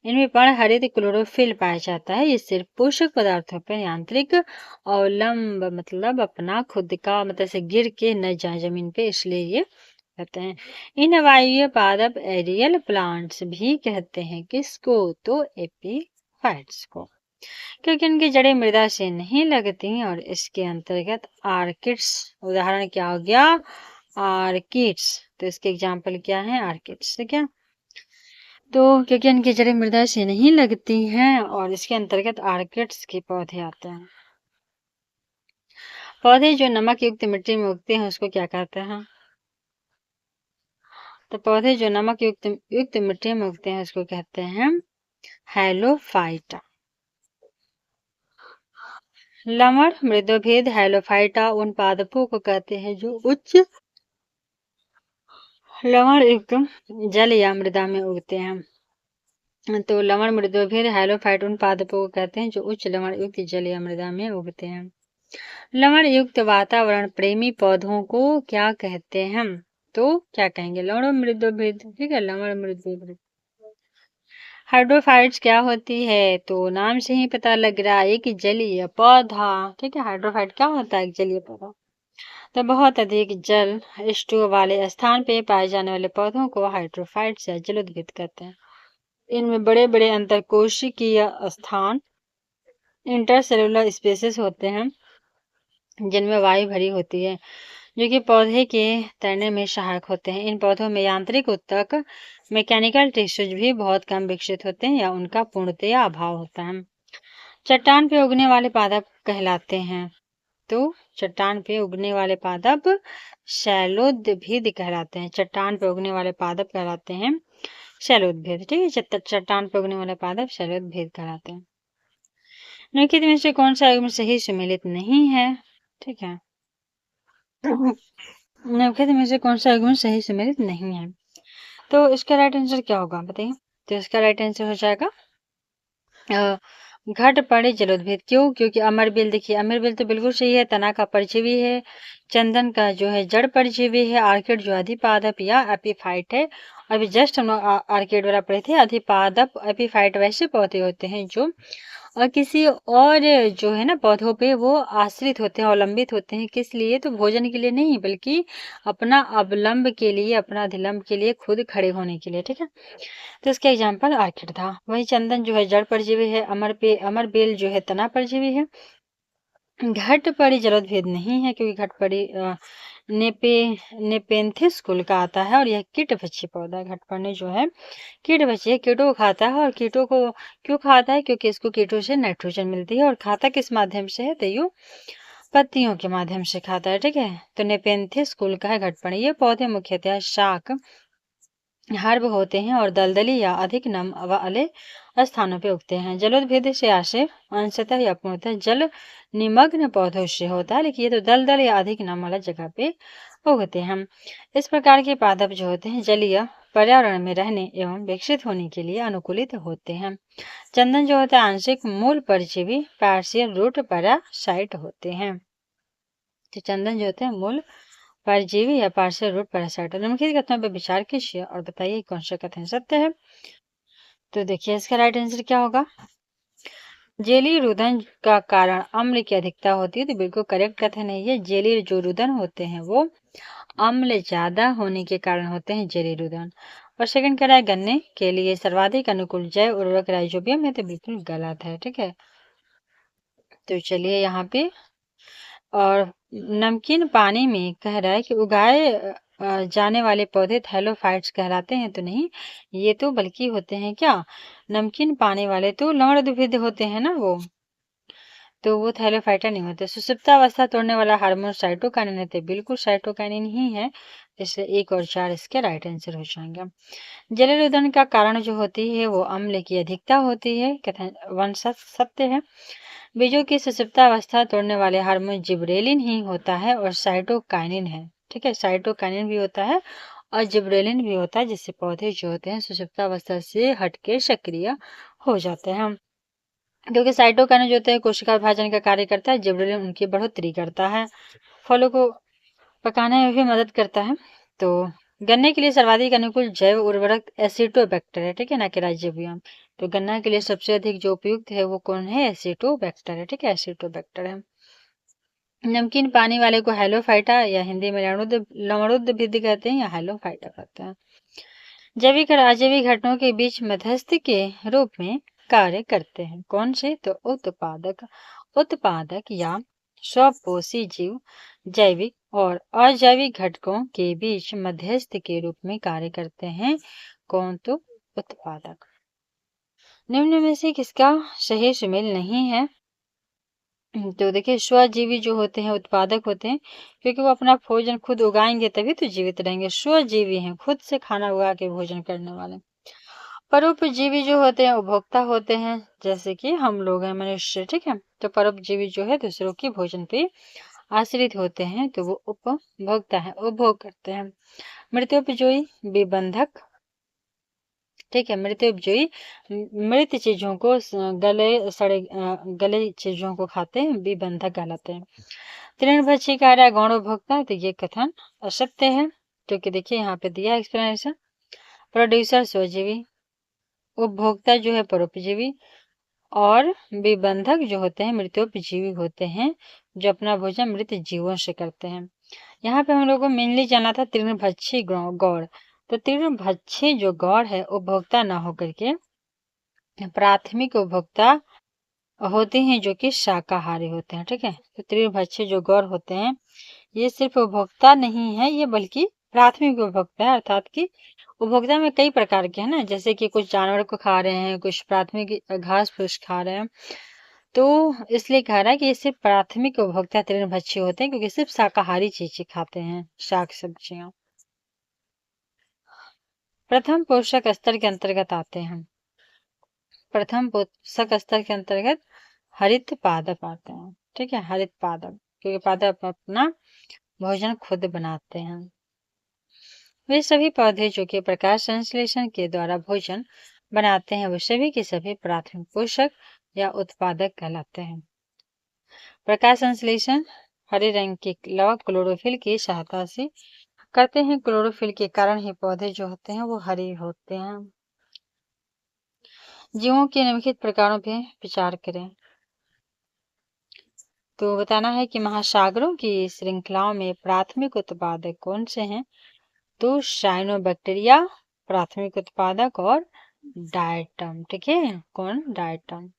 इनमें पर्णहरित क्लोरोफिल पाया जाता है। ये सिर्फ पोषक पदार्थों पर यांत्रिक अवलंब मतलब अपना खुद का मतलब से गिर के न जाए जमीन पे, इसलिए ये कहते हैं। इन वायुव्य पादप एरियल प्लांट्स भी कहते हैं। किसको, तो एपीफाइट्स को, क्योंकि इनकी जड़ें मृदा से नहीं लगती और इसके अंतर्गत आर्किड्स, उदाहरण क्या हो गया, आर्किड्स। तो इसके एग्जाम्पल क्या है, आर्किड्स। ठीक है, तो क्योंकि इनकी जड़ें मृदा से नहीं लगती हैं और इसके अंतर्गत आर्किड्स के पौधे आते हैं। पौधे जो नमक युक्त मिट्टी में उगते हैं उसको क्या कहते हैं, तो पौधे जो नमक युक्त मिट्टी में उगते हैं उसको कहते हैं हैलोफाइटा। लवण, मृदोभेद, हैलोफाइटा उन पादपों को कहते हैं जो उच्च लवण युक्त जल या मृदा में उगते हैं। तो लवण, मृदोभेद, हैलोफाइट उन पादपों को कहते हैं जो उच्च लवण युक्त जल या मृदा में उगते हैं। लवण युक्त वातावरण प्रेमी पौधों को क्या कहते हैं, तो क्या कहेंगे, लवण मृदोभेद। ठीक है, लवण मृदोभेद। हाइड्रोफाइट्स क्या होती है, तो नाम से ही पता लग रहा है एक जलीय पौधा। ठीक है, हाइड्रोफाइट क्या होता है, एक जलीय पौधा। तो बहुत अधिक जल स्टोव वाले स्थान पे पाए जाने वाले पौधों को हाइड्रोफाइट्स या जलोद्भिद कहते हैं। इनमें बड़े बड़े अंतरकोशिकीय स्थान इंटरसेलुलर स्पेसेस होते हैं जिनमें वायु भरी होती है, जो कि पौधे के तैरने में सहायक होते हैं। इन पौधों में यांत्रिक ऊतक मैकेनिकल टिश्यूज भी बहुत कम विकसित होते हैं या उनका पूर्णतया अभाव होता है। चट्टान पे उगने वाले पादप कहलाते हैं, तो चट्टान पे उगने वाले पादप शैलोद्भिद कहलाते हैं। चट्टान पे उगने वाले पादप कहलाते हैं शैलोद्भिद। ठीक है, चट्टान पे उगने वाले पादप शैलोद्भिद कहलाते हैं। निम्नलिखित में से कौन सा युग्म सही सुमेलित नहीं है, ठीक है, निम्नलिखित में से कौन सा युग्म सही सुमेलित नहीं है, तो इसका राइट आंसर क्या होगा बताइए। तो इसका राइट आंसर हो जाएगा घट पड़े जलोद्भिद। क्यों, क्योंकि अमरबेल, देखिए अमरबेल तो बिल्कुल सही है, तना का परजीवी है, चंदन का जो है जड़ परजीवी है, आर्किड जो अधिपादप या एपीफाइट है। अभी जस्ट हम लोग आर्किड वाला पढ़े थे। अधिपादप एपीफाइट वैसे पौधे होते हैं जो और किसी और जो है ना पौधों पे वो आश्रित होते हैं, अवलंबित होते हैं। किस लिए, तो भोजन के लिए नहीं बल्कि अपना अवलंब के लिए, अपना अधिलंब के लिए, खुद खड़े होने के लिए। ठीक है, तो इसका एग्जाम्पल आर्किड था। वही चंदन जो है जड़ परजीवी है, अमरबेल जो है तना परजीवी है। घट पड़ी जलोद्भिद नहीं है क्योंकि घट पड़ी नेपेंथिस कुल का आता है और यह कीटभक्षी पौधा। घटपर्णी जो है कीटभक्षी है, कीटों को खाता है। और कीटों को क्यों खाता है, क्योंकि इसको कीटों से नाइट्रोजन मिलती है। और खाता किस माध्यम से है, तो यूं पत्तियों के माध्यम से खाता है। ठीक है, तो नेपेंथिस कुल का है घटपर्णी। ये पौधे मुख्यतः शाक हर्ब होते हैं और दलदली या अधिक नम वाले स्थानों पे उगते हैं। जलोद्भिद से आशय अंशतः या पूर्णतः जल निमग्न पौधों से होता है, लेकिन ये तो दलदल या अधिक नम वाला जगह पे उगते हैं। इस प्रकार के पादप जो होते हैं जलीय पर्यावरण में रहने एवं विकसित होने के लिए अनुकूलित होते हैं। चंदन जो होता है आंशिक मूल परजीवी पार्शियल रूट पैरासाइट होते हैं। तो चंदन जो होते हैं मूल परजीवी या पार्शियल रूट पैरासाइट। निम्नलिखित कथनों पर विचार कीजिए और बताइए कौन सा कथन सत्य है। तो देखिए इसका राइट आंसर क्या होगा। जेली रुदन का कारण अम्ल की अधिकता होती है, तो बिल्कुल करेक्ट कथन है ये। जेली जो रुदन होते हैं वो अम्ल ज्यादा होने के कारण होते हैं जेली रुदन। और सेकंड कह रहा है गन्ने के लिए सर्वाधिक अनुकूल जैव उर्वरक राइजोबियम है, तो बिल्कुल गलत है। ठीक है, तो चलिए यहाँ पे और नमकीन पानी में कह रहा है कि उगाए जाने वाले पौधे थैलोफाइट्स कहलाते हैं, तो नहीं, ये तो बल्कि होते हैं क्या, नमकीन पानी वाले तो लवणद्रव्य होते हैं ना वो, तो वो थैलोफाइटा नहीं होते। सुषुप्तावस्था तोड़ने वाला हार्मोन साइटोकाइनिन है, तो बिल्कुल साइटोकाइनिन ही है, इसलिए 1 और 4 इसके राइट आंसर हो जाएंगे। जलरोधन का कारण जो होती है वो अम्ल की अधिकता होती है, कथन 1 सत्य है। बीजों की सुषुप्तावस्था तोड़ने वाले हार्मोन जिब्रेलिन ही होता है और साइटोकाइनिन है। ठीक है, साइटोकाइनिन भी होता है और जिब्रेलिन भी होता है, जिससे पौधे जो होते हैं सुषुप्तावस्था से हटके सक्रिय हो जाते हैं। क्योंकि साइटोकाइनिन जो होता है कोशिका विभाजन का कार्य करता है, जिब्रेलिन उनकी बढ़ोतरी करता है, फलों को पकाने में भी मदद करता है। तो गन्ने के लिए सर्वाधिक अनुकूल जैव उर्वरक एसिटोबैक्टर है, ठीक है ना, कि राइजोबियम। तो गन्ना के लिए सबसे अधिक जो उपयुक्त है वो कौन है, एसिटोबैक्टर है। ठीक है, एसिटोबैक्टर है। नमकीन पानी वाले को हेलोफाइटा या हिंदी में लवणोद्भिद कहते हैं या हेलोफाइटा कहते हैं। जैविक और अजैविक घटनाओं के बीच मध्यस्थ के रूप में कार्य करते हैं। कौन से, तो उत्पादक या स्वपोषी जीव जैविक और अजैविक घटकों के बीच मध्यस्थ के रूप में कार्य करते हैं। कौन, तो उत्पादक। निम्न में से किसका सही सुमेल नहीं है। तो देखिए स्वजीवी जो होते हैं उत्पादक होते हैं, क्योंकि वो अपना भोजन खुद उगाएंगे तभी तो जीवित रहेंगे। स्वजीवी हैं, खुद से खाना उगा के भोजन करने वाले। परोपजीवी जो होते हैं उपभोक्ता होते हैं, जैसे कि हम लोग हैं मनुष्य। ठीक है, तो परोपजीवी जो है दूसरों के भोजन पे आश्रित होते हैं, तो वो उपभोक्ता है, उपभोग करते हैं। मृत्युपजोई विबंधक। ठीक है, मृत्युपजोई मृत चीजों को गले चीजों को खाते हैं, विबंधक कहलाते हैं। तृणभक्षी कह रहा है गौण उपभोक्ता, तो ये कथन असत्य है, क्योंकि देखिए यहाँ पे दिया एक्सप्लेनेशन। प्रोड्यूसर स्वजीवी, उपभोक्ता जो है परोपजीवी, और विबंधक जो होते हैं मृत्योपजीवी होते हैं, जो अपना भोजन मृत जीवों से करते हैं। यहाँ पे हम लोग को मेनली जाना था तृणभक्षी गौड़। तो तृणभक्षी जो गौड़ है उपभोक्ता ना होकर के प्राथमिक उपभोक्ता होते हैं, जो कि शाकाहारी होते हैं। ठीक है, तो तृणभक्षी जो गौड़ होते हैं ये सिर्फ उपभोक्ता नहीं है, ये बल्कि प्राथमिक उपभोक्ता है, अर्थात कि उपभोक्ता में कई प्रकार के हैं ना, जैसे कि कुछ जानवर को खा रहे हैं, कुछ प्राथमिक घास फूस खा रहे हैं। तो इसलिए कह रहा है कि ये सिर्फ प्राथमिक उपभोक्ता तृणभक्षी होते हैं, क्योंकि सिर्फ शाकाहारी चीजें खाते हैं, शाक सब्जियां। प्रथम पोषक स्तर के अंतर्गत आते हैं। प्रथम पोषक स्तर के अंतर्गत हरित पादप आते हैं। ठीक है, हरित पादप, क्योंकि पादप अपना भोजन खुद बनाते हैं। वे सभी पौधे जो कि प्रकाश संश्लेषण के द्वारा भोजन बनाते हैं, वो सभी के सभी प्राथमिक पोषक या उत्पादक कहलाते हैं। प्रकाश संश्लेषण हरे रंग के लवा क्लोरोफिल की सहायता से करते हैं। क्लोरोफिल के कारण ही पौधे जो होते हैं वो हरे होते हैं। जीवों के निम्नलिखित प्रकारों पर विचार करें। तो बताना है कि महासागरों की श्रृंखलाओं में प्राथमिक उत्पादक कौन से हैं। तो साइनोबैक्टीरिया प्राथमिक उत्पादक और डायटम। ठीक है, कौन, डायटम।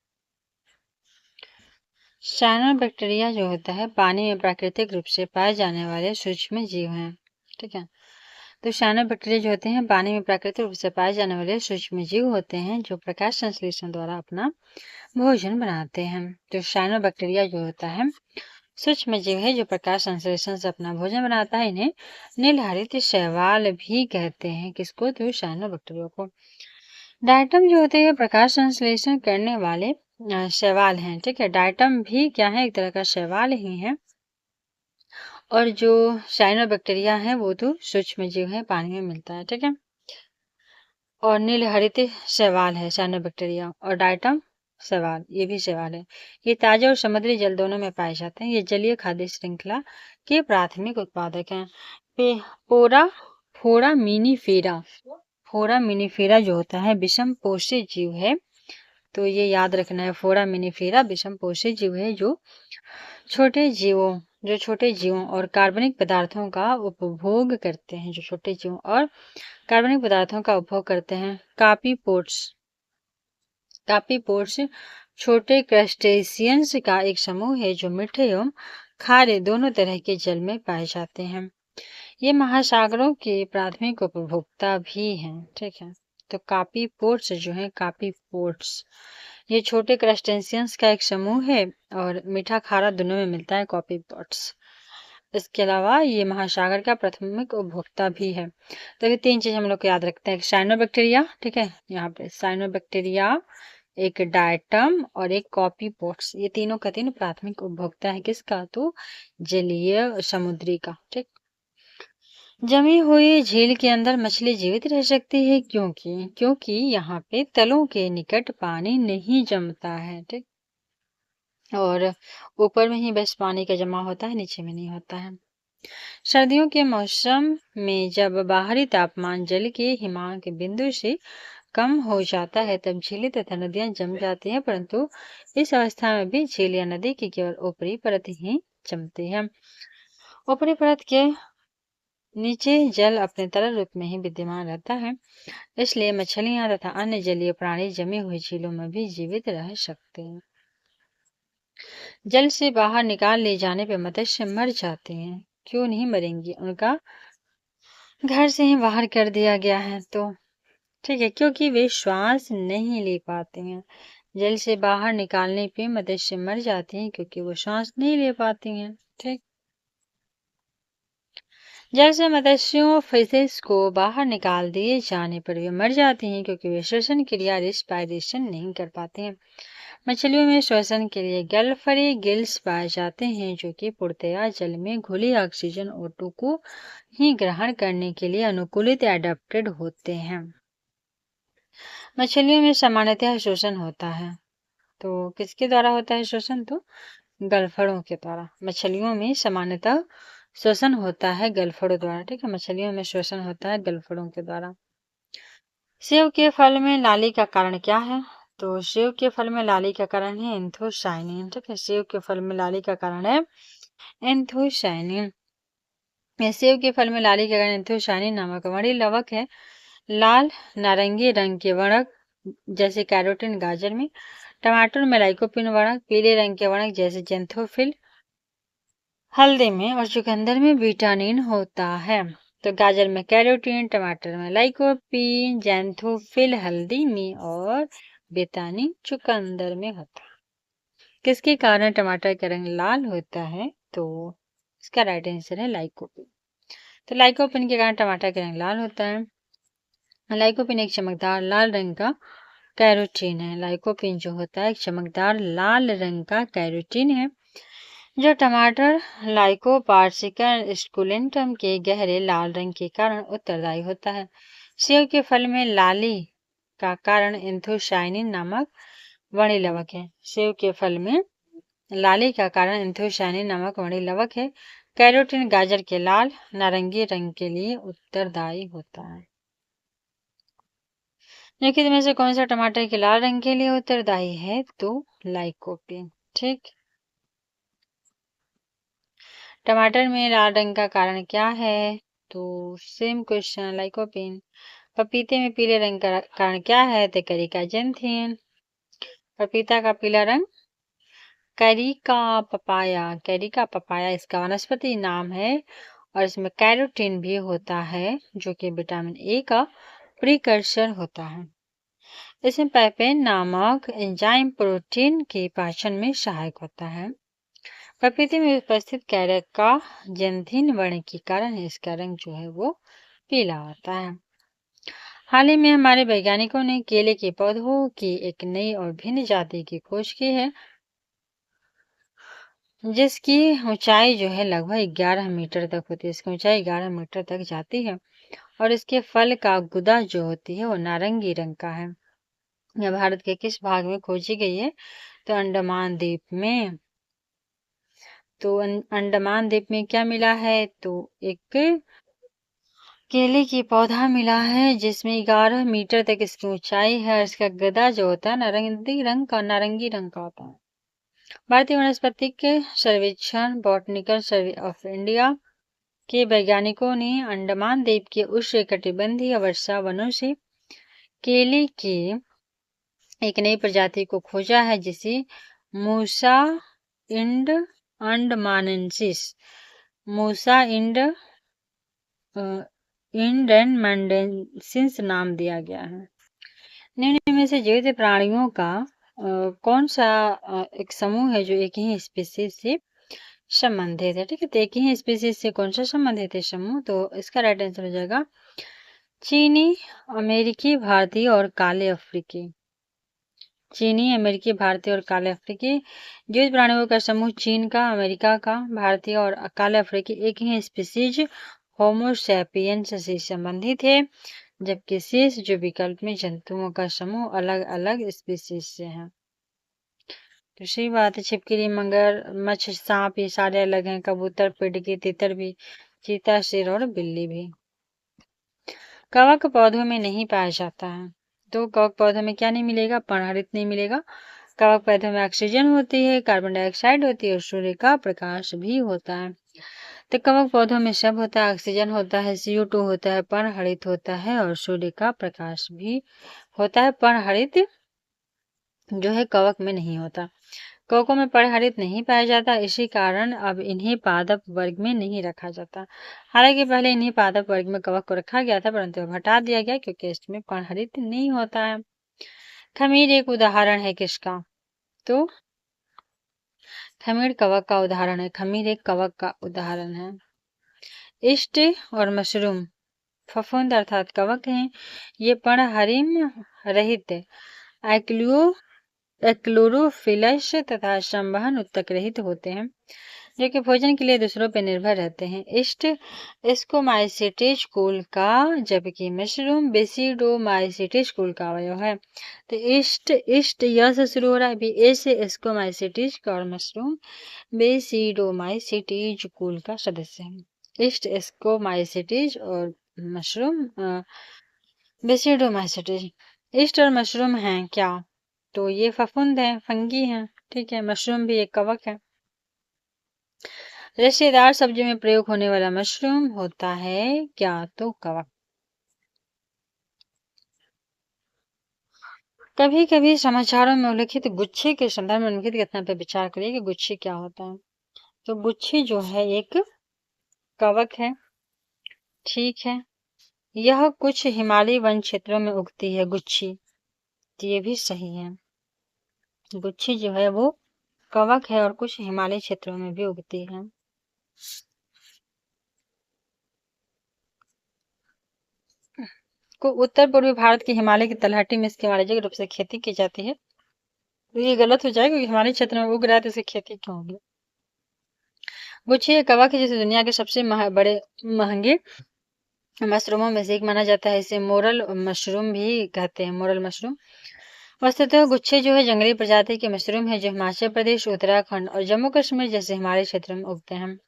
साइनोबैक्टीरिया जो होता है पानी में प्राकृतिक रूप से पाए जाने वाले सूक्ष्म जीव हैं। ठीक है, तो साइनोबैक्टीरिया जो होते हैं पानी में प्राकृतिक रूप से पाए जाने वाले सूक्ष्म जीव होते हैं, जो प्रकाश संश्लेषण द्वारा अपना भोजन बनाते हैं। तो साइनोबैक्टीरिया जो होता है सूक्ष्म जीव है, जो प्रकाश संश्लेषण से अपना भोजन बनाता है। इन्हें नीलहरित शैवाल भी कहते हैं। किसको, तो साइनोबैक्टीरिया को। डायटम जो होते हैं प्रकाश संश्लेषण करने वाले शैवाल हैं। ठीक है, डायटम भी क्या है, एक तरह का शैवाल ही है, और जो साइनोबैक्टीरिया है वो तो सूक्ष्म जीव है, पानी में मिलता है, ठीक है। और नीलहरित शैवाल है साइनोबैक्टीरिया, और डाइटम शैवाल, ये भी शैवाल है। ये ताजा और समुद्री जल दोनों में पाए जाते हैं। ये जलीय खाद्य श्रृंखला के प्राथमिक उत्पादक हैं। पोरा फोरामिनीफेरा फोरामिनीफेरा जो होता है विषम पोषी जीव है, तो ये याद रखना है। फोरामिनीफेरा विषम पोषी जीव है जो छोटे जीवों और कार्बनिक पदार्थों का उपभोग करते हैं, जो छोटे जीवों और कार्बनिक पदार्थों का उपभोग करते हैं। कापीपोर्स छोटे क्रस्टेशियंस का एक समूह है जो मीठे एवं खारे दोनों तरह के जल में पाए जाते हैं। ये महासागरों के प्राथमिक उपभोक्ता भी हैं, ठीक है। तो कापीपोर्स जो है, कापीपोर्स ये छोटे क्रस्टेशियंस का एक समूह है और मीठा खारा दोनों में मिलता है, कापीपोर्स। इसके अलावा ये महासागर का प्राथमिक उपभोक्ता भी है। तो ये 3 चीज हम लोग को याद रखते हैं। साइनोबैक्टीरिया, ठीक है, यहाँ पे साइनोबैक्टीरिया, एक डायटम और एक कॉपीपोर्स, ये तीनों का तीनों प्राथमिक उपभोक्ता है किसका, तो जलीय समुद्री का, ठीक। जमी हुई झील के अंदर मछली जीवित रह सकती है क्योंकि यहाँ पे तलों के निकट पानी नहीं जमता है, ठीक। और ऊपर में ही बस पानी का जमा होता है, नीचे में नहीं होता है। सर्दियों के मौसम में जब बाहरी तापमान जल के हिमांक बिंदु से कम हो जाता है तब झीलें तथा नदियां जम जाती हैं, परंतु इस अवस्था में भी झील या नदी की केवल ऊपरी परत ही जमती है। ऊपरी परत के नीचे जल अपने तरल रूप में ही विद्यमान रहता है, इसलिए मछलियां तथा अन्य जलीय प्राणी जमी हुई झीलों में भी जीवित रह सकते हैं। जल से बाहर निकाल ले जाने पर मत्स्य मर जाते हैं। क्यों नहीं मरेंगी, उनका घर से ही बाहर कर दिया गया है, तो ठीक है, क्योंकि वे श्वास नहीं ले पाते हैं। जल से बाहर निकालने पे मत्स्य मर जाते हैं क्योंकि वो श्वास नहीं ले पाती हैं, ठीक। जल से मत्स्यों फिशेस को बाहर निकाल दिए जाने पर वे मर जाती हैं क्योंकि वे श्वसन क्रिया रिस्पायरेशन नहीं कर पाते हैं। मछलियों में श्वसन के लिए गलफरी गिल्स पाए जाते हैं जो कि पूर्णतया जल में घुली ऑक्सीजन O2 को ही ग्रहण करने के लिए अनुकूलित एडेप्टेड होते हैं। मछलियों में सामान्यतः शोषण होता है, तो किसके द्वारा होता है शोषण, तो गलफड़ों के द्वारा। मछलियों में सामान्यतः श्वसन होता है गलफड़ों द्वारा, ठीक है। मछलियों में श्वसन होता है गलफड़ों के द्वारा। सेब के फल में लाली का कारण क्या है, तो सेब के फल में लाली का कारण है एंथोसायनिन, ठीक है। सेब के फल में लाली का कारण है एंथोसायनिन। सेब के फल में लाली का कारण एंथोसायनिन नामक वरीय लवक है। लाल नारंगी रंग के वर्णक जैसे कैरोटीन गाजर में, टमाटर में लाइकोपिन वर्णक, पीले रंग के वर्णक जैसे जेंथोफिल हल्दी में, और चुकंदर में विटामिन होता है। तो गाजर में कैरोटीन, टमाटर में लाइकोपिन, जेंथोफिल हल्दी में और बेतानिन चुकंदर में होता है। किसके कारण टमाटर का रंग लाल होता है, तो इसका राइट आंसर है लाइकोपिन। तो लाइकोपिन के कारण टमाटर का रंग लाल होता है। लाइकोपिन एक चमकदार लाल रंग का कैरोटीन है। लाइकोपिन जो होता है एक चमकदार लाल रंग का कैरोटीन है जो टमाटर लाइकोपार्सिकन स्कुलेंटम के गहरे लाल रंग के कारण उत्तरदायी होता है। सेब के फल में लाली का कारण एंथोसायनिन नामक वणि लवक है। सेब के फल में लाली का कारण एंथोसायनिन नामक वणि लवक है। कैरोटीन गाजर के लाल नारंगी रंग के लिए उत्तरदायी होता है। निम्नलिखित में से कौन सा टमाटर के लाल रंग के लिए उत्तरदायी है, तो लाइकोपिन, ठीक। टमाटर में लाल रंग का कारण क्या है, तो सेम क्वेश्चन, लाइकोपिन। पपीते में पीले रंग का कारण क्या है, तो करिका जेंथिन। पपीता का पीला रंग कैरिका पपाया इसका वनस्पति नाम है और इसमें कैरोटीन भी होता है जो कि विटामिन ए का प्रीकर्सर होता है। इसमें पैपेन नामक एंजाइम प्रोटीन के पाचन में सहायक होता है। पपीते में उपस्थित कैरिका जेंथिन वर्ण के कारण इसका रंग जो है वो पीला होता है। हाल ही में हमारे वैज्ञानिकों ने केले के पौधों की एक नई और भिन्न जाति की खोज की है। जिसकी ऊंचाई जो है लगभग 11 मीटर तक होती है। इसकी ऊंचाई 11 मीटर तक जाती है और इसके फल का गुदा जो होती है वो नारंगी रंग का है। यह भारत के किस भाग में खोजी गई है? तो अंडमान द्वीप में। तो अंडमान द्वीप में क्या मिला है? तो एक केले की पौधा मिला है जिसमें 11 मीटर तक इसकी ऊंचाई है और इसका गदा जो होता है नारंगी रंग का होता है। भारतीय वनस्पतिक सर्वेक्षण बॉटनिकल सर्वे ऑफ इंडिया के वैज्ञानिकों ने अंडमान द्वीप के उष्णकटिबंधीय वर्षा वनों से केले की एक नई प्रजाति को खोजा है जिसे मूसा इंड अंडमानेंसिस मूसा इंडेनमेंडेंसिस नाम दिया गया है। निम्न में से जीवित प्राणियों का कौन सा एक समूह है जो एक ही स्पीसीज से संबंधित है? ठीक है, तो एक ही स्पीसीज से कौन सा संबंधित है समूह? तो इसका राइट आंसर हो जाएगा चीनी, अमेरिकी, भारतीय और काले अफ्रीकी। चीनी, अमेरिकी, भारतीय और काले अफ्रीकी। जीवित प्राणियों का समूह चीन का, अमेरिका का, भारतीय और काले अफ्रीकी एक ही स्पीसीज होमो सैपियंस से संबंधित है, जबकि शेष जो विकल्प में जंतुओं का समूह अलग अलग स्पीसीज से है। तो सही बात है, छिपकली, मगरमच्छ, सांप ये सारे अलग हैं। कबूतर, पिटगी, तितर भी, चीता, शेर और बिल्ली भी। कवक पौधों में नहीं पाया जाता है। तो कवक पौधों में क्या नहीं मिलेगा? पर्णहरित नहीं मिलेगा। कवक पौधों में ऑक्सीजन होती है, कार्बन डाइऑक्साइड होती है और सूर्य का प्रकाश भी होता है। तो कवक पौधों में सब होता है, ऑक्सीजन होता है, CO2 होता है, पर्णहरित होता है और सूर्य का प्रकाश भी होता है। पर्णहरित जो है कवक में नहीं होता। कवकों में पर्णहरित नहीं पाया जाता, इसी कारण अब इन्हें पादप वर्ग में नहीं रखा जाता। हालांकि पहले इन्हें पादप वर्ग में कवक को रखा गया था, परंतु अब हटा दिया गया क्योंकि इसमें पर्णहरित नहीं होता है। खमीर एक उदाहरण है किसका? तो खमीर कवक का उदाहरण है। खमीर एक कवक का उदाहरण है। ईस्ट और मशरूम फफूंद अर्थात कवक हैं। ये पर्णहरित रहित एक्लोरोफिलस तथा संवहन उत्तक रहित होते हैं, जो कि भोजन के लिए दूसरों पर निर्भर रहते हैं। ईस्ट एस्कोमाइसिटेज कुल का, जबकि मशरूम बेसिडोमाइसिटेज कुल का अवयव है। तो ईस्ट यह से शुरू हो रहा है, अभी ए से एस्कोमाइसिटेज का, और मशरूम बेसिडोमाइसिटेज कुल का सदस्य है। ईस्ट एस्कोमाइसिटेज और मशरूम बेसिडोमाइसिटेज। ईस्ट और मशरूम हैं क्या? तो ये फफूंद है, फंगी है। ठीक है, मशरूम भी एक कवक है। रेशेदार सब्जियों में प्रयोग होने वाला मशरूम होता है क्या? तो कवक। कभी कभी समाचारों में उल्लिखित गुच्छे के संदर्भ में निम्नलिखित कथन पर विचार करिए कि गुच्छे क्या होता है। तो गुच्छे जो है एक कवक है। ठीक है, यह कुछ हिमालयी वन क्षेत्रों में उगती है गुच्छी। तो ये भी सही है, गुच्छी जो है वो कवक है और कुछ हिमालयी क्षेत्रों में भी उगती है। को उत्तर पूर्वी भारत के हिमालय की तलहटी में इसकी वाणिज्यिक रूप से खेती की जाती है। तो ये गलत हो जाएगा क्योंकि हिमालयी क्षेत्र में उग रहा है तो इसकी खेती क्यों होगी? गुच्छी एक कवक है जिसे दुनिया के सबसे बड़े महंगे मशरूमों में से एक माना जाता है। इसे मोरल मशरूम भी कहते हैं, मोरल मशरूम। वस्तुतः गुच्छे जो है जंगली प्रजाति के मशरूम है जो हिमाचल प्रदेश, उत्तराखंड और जम्मू कश्मीर जैसे हिमालयी क्षेत्रों में उगते हैं।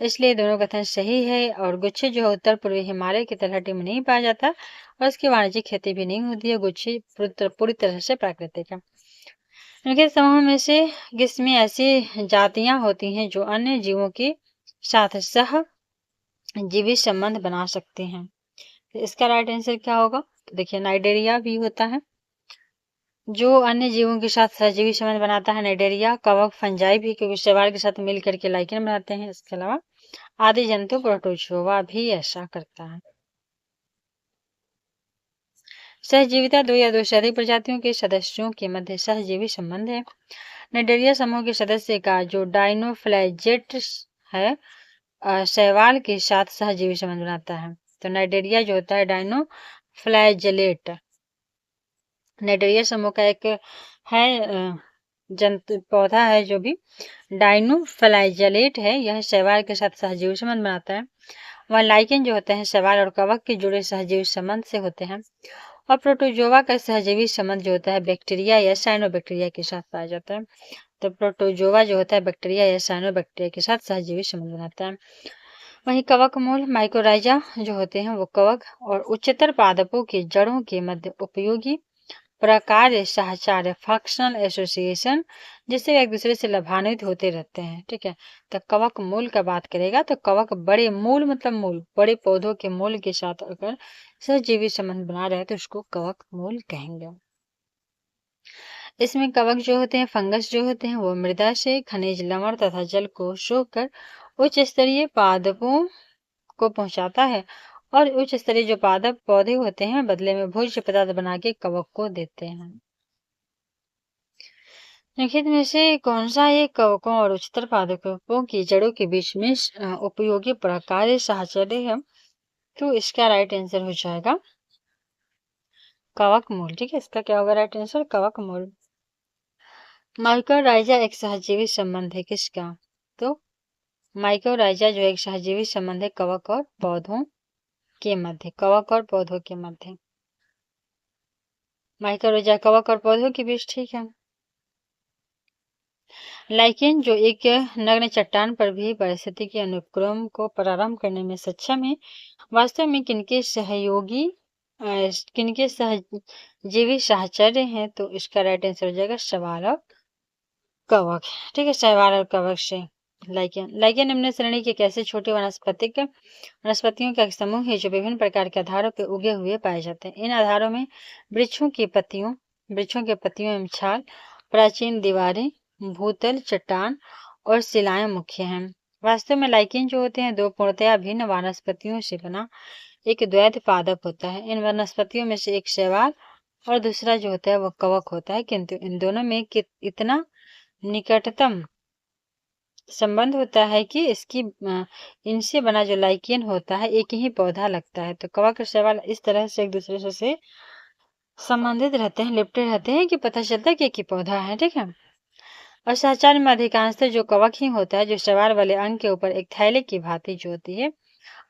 इसलिए दोनों कथन सही है। और गुच्छे जो है उत्तर पूर्वी हिमालय की तलहटी में नहीं पाया जाता और इसकी वाणिज्यिक खेती भी नहीं होती है। गुच्छी पूरी तरह से प्राकृतिक है। इनके समूह में से किसमें ऐसी जातियां होती हैं जो अन्य जीवों के साथ सहजीवी संबंध बना सकती हैं? तो इसका राइट आंसर क्या होगा? तो देखिए, नाइडेरिया भी होता है जो अन्य जीवों के साथ सहजीवी संबंध बनाता है। नाइडेरिया कवक, फंजाई भी, क्योंकि शैवाल के साथ मिल करके लाइकेन बनाते हैं। इसके अलावा आदि जंतु प्रोटोजोआ भी ऐसा करता है। सहजीविता दो या दो से अधिक प्रजातियों के सदस्यों के मध्य सहजीवी संबंध है। नाइडेरिया समूह के सदस्य का जो डाइनोफ्लैजेट है शैवाल के साथ सहजीवी संबंध बनाता है। तो नाइडेरिया जो होता है डाइनोफ्लैजेलेट नाइडेरिया समूह का एक है जंतु पौधा है जो भी डाइनोफ्लाइजेलेट है, यह शैवाल के साथ सहजीवी संबंध बनाता है। वह लाइकेन जो होते हैं शैवाल और कवक के जुड़े सहजीवी संबंध से होते हैं। और प्रोटोजोआ का सहजीवी संबंध जो होता है बैक्टीरिया या साइनोबैक्टीरिया के साथ पाया जाता है। तो प्रोटोजोआ जो होता है बैक्टीरिया या साइनोबैक्टीरिया के साथ सहजीवी संबंध बनाता है। वहीं कवक मूल माइकोराइजा जो होते हैं वो कवक और उच्चतर पादपों की जड़ों के मध्य उपयोगी प्रकार्य सहचार्य फंक्शनल एसोसिएशन, जिससे वे एक दूसरे से लाभान्वित होते रहते हैं। ठीक है, तो कवक मूल का बात करेगा तो कवक बड़े मूल मतलब मूल बड़े पौधों के मूल के साथ अगर सहजीवी संबंध बना रहे तो उसको कवक मूल कहेंगे। इसमें कवक जो होते हैं फंगस जो होते हैं वो मृदा से खनिज लवण तथा जल को सोखकर उच्च स्तरीय पादपों को पहुंचाता है और उच्च स्तरीय जो पादप पौधे होते हैं बदले में भोज्य पदार्थ बना के कवक को देते हैं। निम्नलिखित में से कौन सा एक कवकों और उच्चतर पादपों की जड़ों के बीच में उपयोगी प्रकार्य साहचर्य है? तो इसका राइट आंसर हो जाएगा कवक मूल। ठीक है, इसका क्या होगा राइट आंसर? कवक मूल। माइकोराइजा एक सहजीवी संबंध है किसका? तो माइकोराइजा जो एक सहजीवी संबंध है कवक और पौधों के मध्य, कवक और पौधों के मध्य। माइकोराइजा कवक और पौधों के बीच। ठीक है। लाइकेन जो एक नग्न चट्टान पर भी परिस्थिति के अनुक्रम को प्रारंभ करने में सक्षम है, वास्तव में किनके सहजीवी साहचर्य हैं? तो इसका राइट आंसर हो जाएगा शैवाल और कवक। ठीक है, शैवाल और कवक से लाइकेन निम्न श्रेणी के कैसे छोटे वनस्पतियों का एक समूह है जो विभिन्न प्रकार के आधारों पर उगे हुए पाए जाते हैं। इन आधारों में वृक्षों के पत्तियों एवं छाल, प्राचीन दीवारें, भूतल, चट्टान और शिलाएं मुख्य हैं। वास्तव में लाइकेन जो होते हैं दो पूर्णतया भिन्न वनस्पतियों से बना एक द्वैध पादप होता है। इन वनस्पतियों में से एक शैवाल और दूसरा जो होता है वो कवक होता है, किंतु इन दोनों में इतना निकटतम संबंध होता है कि इनसे बना जो लाइकेन होता है एक ही पौधा लगता है। तो कवक और शैवाल इस तरह से एक दूसरे से संबंधित रहते हैं, लिपटे रहते हैं कि पता चलता है कि एक ही पौधा है। ठीक है, और सहचार्य में अधिकांशतः जो कवक ही होता है जो शैवाल वाले अंग के ऊपर एक थैले की भांति जो होती है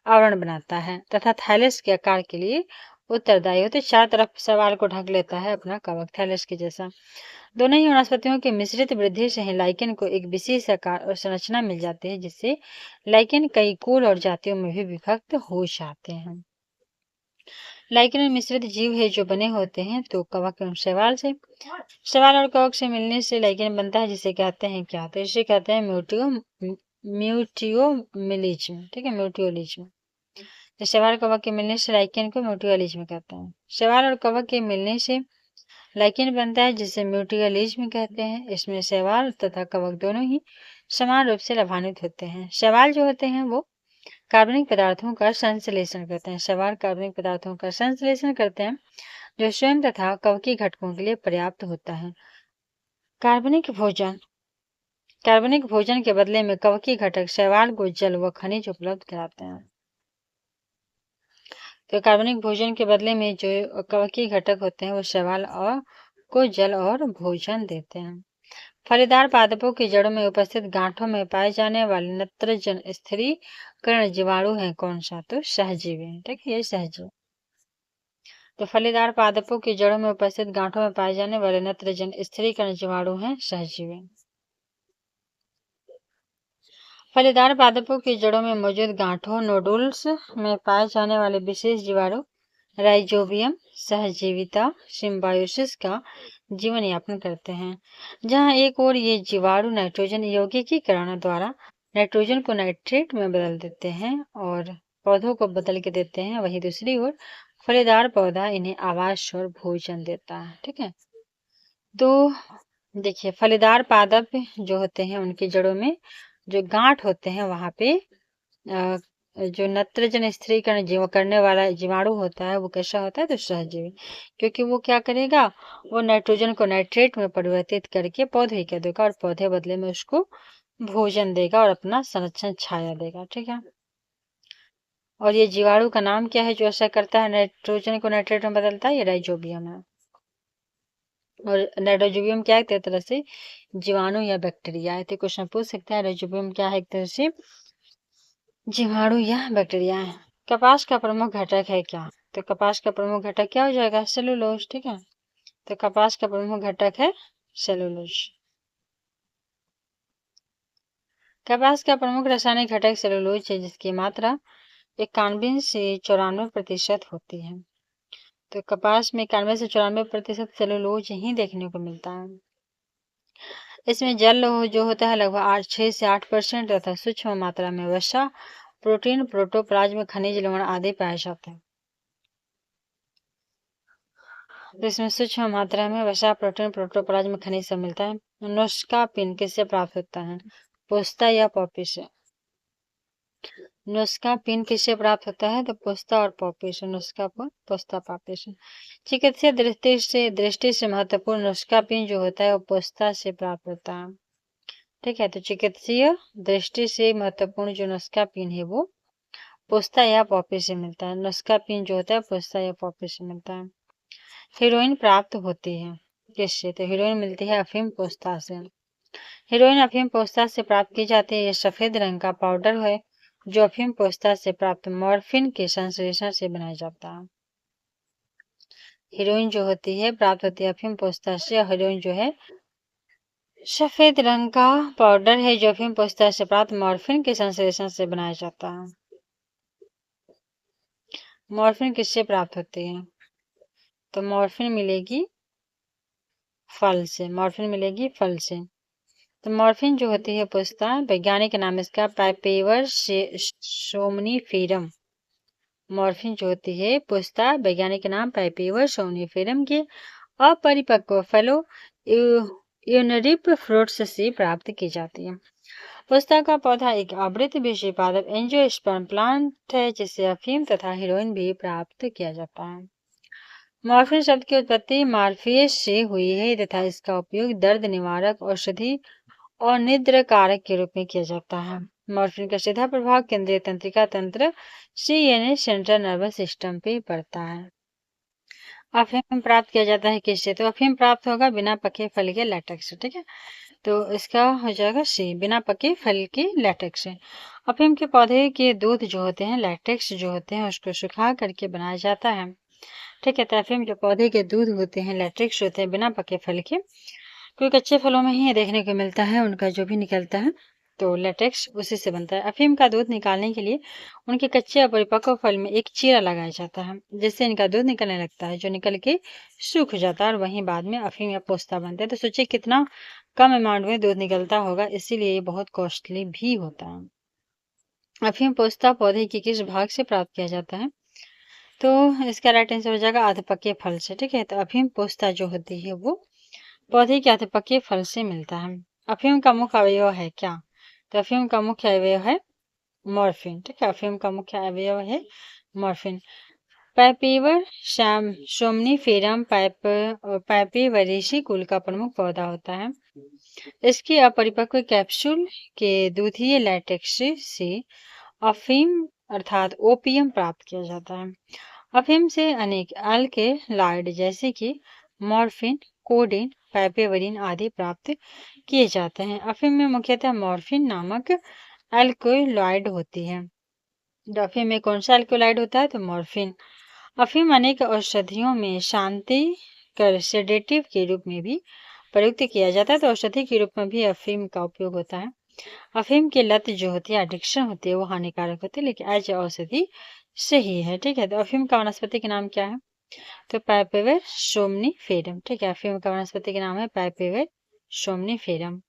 आवरण बनाता है तथा थैलेस के आकार के लिए उत्तरदायी होते, चार तरफ शैवाल को ढक लेता है अपना कवक थैलेस के जैसा। दोनों ही वनस्पतियों की मिश्रित वृद्धि से ही लाइकेन को एक विशेष आकार और संरचना मिल जाती है, जिससे लाइकेन कई कुल और जातियों में भी विभक्त हो जाते हैं। लाइकेन में मिश्रित जीव है जो बने होते हैं तो कवक एवं शैवाल से। शैवाल और कवक से मिलने से लाइकेन बनता है, जिसे कहते हैं क्या? तो इसे कहते हैं म्यूटियोमिलिज्म। ठीक है, म्यूटियोलिज्म। तो शैवाल कवक के मिलने से लाइकेन को म्यूटियोलिज्म कहते हैं। शैवाल और कवक के मिलने से लाइकेन बनता है जिसे म्यूटियोलिज्म कहते हैं। इसमें शैवाल तथा कवक दोनों ही समान रूप से लाभान्वित होते हैं। शैवाल जो होते हैं वो कार्बनिक पदार्थों का संश्लेषण करते हैं। शैवाल कार्बनिक पदार्थों का संश्लेषण करते हैं जो स्वयं तथा कवकीय घटकों के लिए पर्याप्त होता है। कार्बनिक भोजन के बदले में कवकीय घटक शैवाल को जल व खनिज उपलब्ध कराते हैं। तो कार्बनिक भोजन के बदले में जो कवकीय घटक होते हैं वो शैवाल को जल और भोजन देते हैं। फलीदार पादपों की जड़ों में उपस्थित गांठों में पाए जाने वाले नत्रजन स्थिरीकरण जीवाणु है कौन सा? तो सहजीवी। ठीक है, ये सहजीवी। तो फलीदार पादपों की जड़ों में उपस्थित गांठों में पाए जाने वाले नत्रजन स्थिरीकरण जीवाणु हैं सहजीवी। फलीदार पादपों की जड़ों में मौजूद गांठों नोडुल्स में पाए जाने वाले विशेष जीवाणु राइजोबियम सहजीविता सिम्बायोसिस का जीवन यापन करते हैं, जहां एक ओर ये जीवाणु नाइट्रोजन यौगिकीकरण द्वारा नाइट्रोजन को नाइट्रेट में बदल देते हैं और पौधों को बदल के देते हैं, वहीं दूसरी ओर फलीदार पौधा इन्हें आवास और भोजन देता है। ठीक है, तो देखिए फलीदार पादप जो होते हैं उनकी जड़ों में जो गांठ होते हैं वहां पे जो नत्रजन स्थिरीकरण करने वाला जीवाणु होता है वो कैसा होता है? तो सहजीवी, क्योंकि वो क्या करेगा? वो नाइट्रोजन को नाइट्रेट में परिवर्तित करके पौधे को देगा और पौधे बदले में उसको भोजन देगा और अपना संरक्षण छाया देगा। ठीक है, और ये जीवाणु का नाम क्या है जो ऐसा करता है, नाइट्रोजन को नाइट्रेट में बदलता है? ये राइजोबियम है। और राइजोबियम क्या है, एक तरह से जीवाणु या बैक्टीरिया है। तो क्वेश्चन पूछ सकता है राइजोबियम क्या है, एक तरह से जीवाणु या बैक्टीरिया है। कपास का प्रमुख घटक है क्या, तो कपास का प्रमुख घटक क्या हो जाएगा, सेलुलोज। ठीक है, तो कपास का प्रमुख घटक है सेलुलोज। कपास का प्रमुख रासायनिक घटक सेलुलोज है, जिसकी मात्रा 91 से 94% होती है। तो कपास में 91 से 94% सेलुलोज ही देखने को मिलता है। इसमें जल जो होता है लगभग 6 से 8% तथा सूक्ष्म मात्रा में वसा, प्रोटीन, प्रोटोप्लाज्म, खनिज, लवण आदि पाए जाते हैं। तो इसमें सूक्ष्म मात्रा में वसा, प्रोटीन, प्रोटोप्लाज्म, खनिज सब मिलता है। नुस्कापिन किससे प्राप्त होता है, पोस्ता या पॉपी से। नुस्कापिन किससे प्राप्त होता है, तो पोस्ता और पॉपी से। नुस्कापिन पोस्ता पॉपी से। चिकित्सीय दृष्टि से महत्वपूर्ण नुस्कापिन जो होता है वो पोस्ता से प्राप्त होता है। ठीक है, तो चिकित्सीय दृष्टि से महत्वपूर्ण जो नुस्कापिन है वो पोस्ता या पॉपी से मिलता है। नुस्कापिन जो होता है पोस्ता या पॉपी से मिलता है। हीरोइन प्राप्त होती है किससे, तो हीरोइन मिलती है अफीम पोस्ता से। हीरोइन अफीम पोस्ता से प्राप्त की जाती है। यह सफेद रंग का पाउडर है जो अफीम पोस्ता से प्राप्त मॉर्फिन के संश्लेषण से बनाया जाता है। हीरोइन जो होती है प्राप्त होती है अफीम पोस्ता से। हीरोइन जो है सफेद रंग का पाउडर है जो अफीम पोस्ता से प्राप्त मॉर्फिन के संश्लेषण से बनाया जाता है। मॉर्फिन किससे प्राप्त होती है, तो मॉर्फिन मिलेगी फल से। मॉर्फिन मिलेगी फल से। तो मॉर्फिन जो होती है पोस्ता, वैज्ञानिक नाम इसका पाइपेवर सोमनीफेरम। मॉर्फिन जो होती है पोस्ता, वैज्ञानिक नाम पाइपेवर सोमनीफेरम के अपरिपक्व फलों यूनरिप फ्रूट्स से प्राप्त की जाती है। पोस्ता का पौधा एक आवृत विषय पादप एंजियोस्पर्म प्लांट है जिससे अफीम तथा हीरोइन भी प्राप्त किया जाता है। मॉर्फिन शब्द की उत्पत्ति मार्फियस से हुई है तथा इसका उपयोग दर्द निवारक, औषधि और निद्रा कारक के रूप में किया जाता है। मॉर्फिन का सीधा प्रभाव केंद्रीय तंत्रिका तंत्र CNS सेंट्रल नर्वस सिस्टम पे पड़ता है। अफीम प्राप्त किया जाता है किससे, तो अफीम प्राप्त होगा बिना पके फल के लैटेक्स से। ठीक है, तो इसका हो जाएगा C, बिना पके फल के लैटेक्स से। अफीम के पौधे के दूध जो होते हैं, लैटेक्स जो होते हैं, उसको सुखा करके बनाया जाता है। ठीक है, तो अफीम जो पौधे के दूध होते हैं, लैटेक्स होते हैं बिना पके फल के, क्योंकि कच्चे फलों में ही देखने को मिलता है उनका जो भी निकलता है, तो लेटेक्स उसी से बनता है। अफीम का दूध निकालने के लिए उनके कच्चे और परिपक्व फल में एक चीरा लगाया जाता है जिससे इनका दूध निकलने लगता है, जो निकल के सूख जाता है और वहीं बाद में अफीम या पोस्ता बनते हैं। तो सोचिए कितना कम अमाउंट में दूध निकलता होगा, इसीलिए ये बहुत कॉस्टली भी होता है। अफीम पोस्ता पौधे के किस भाग से प्राप्त किया जाता है, तो इसका राइट आंसर हो जाएगा अधपके फल से। ठीक है, तो अफीम पोस्ता जो होती है वो पौधे के अधपके फल से मिलता है। अफीम का मुख्य अवयव है क्या, तो अफीम का मुख्य अवयव है मॉर्फिन। ठीक है, अफीम का मुख्य अवयव है मॉर्फिन। पाइपेवर सोमनीफेरम पाइपेवरेसी कुल का प्रमुख पौधा होता है। इसके अपरिपक्व कैप्सूल के दूधिये लैटेक्स से अफीम अर्थात ओपियम प्राप्त किया जाता है। अफीम से अनेक अल्केलॉइड जैसे कि मॉर्फिन, कोडीन, पाइपेवरीन आदि प्राप्त किए जाते हैं। अफीम में मुख्यतः मॉर्फिन नामक अल्कोलॉइड होती है। तो अफीम में कौन सा अल्कोलॉइड होता है, तो मॉर्फिन। अफीम अनेक औषधियों में शांति कर सेडेटिव के रूप में भी प्रयुक्त किया जाता है, तो औषधि के रूप में भी अफीम का उपयोग होता है। अफीम की लत जो होती है, एडिक्शन होती है, वो हानिकारक होती है, लेकिन एज औषधि सही है। ठीक है, तो अफीम का वनस्पति का नाम क्या है, तो पाइपेवर सोमनीफेरम। ठीक है, अफीम का वनस्पति का नाम है पाइपेवर सोमनीफेरम।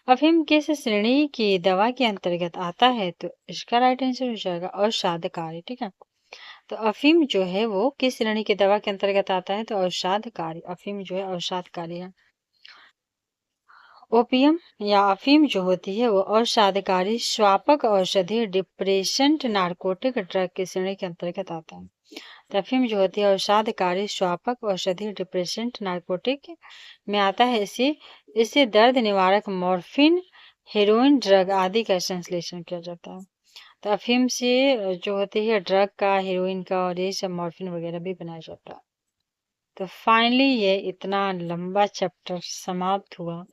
अफीम किस श्रेणी की दवा के अंतर्गत आता है, तो इसका राइट आंसर हो जाएगा औषधकारी। ठीक है, तो अफीम जो है वो किस श्रेणी की दवा के अंतर्गत आता है, तो औषधकारी। अफीम जो है औषधकारी है। ओपियम या अफीम जो होती है वो औषधकारी स्वापक औषधि डिप्रेसेंट नार्कोटिक ड्रग की श्रेणी के अंतर्गत आता है। तो अफीम जो होती है औषधकारी स्वापक औषधि डिप्रेसेंट नार्कोटिक में आता है। इससे दर्द निवारक मॉर्फिन, हेरोइन ड्रग आदि का संश्लेषण किया जाता है। तो अफीम से जो होती है ड्रग का, हेरोइन का और ये सब मॉर्फिन वगैरह भी बनाया जाता है। तो फाइनली ये इतना लंबा चैप्टर समाप्त हुआ।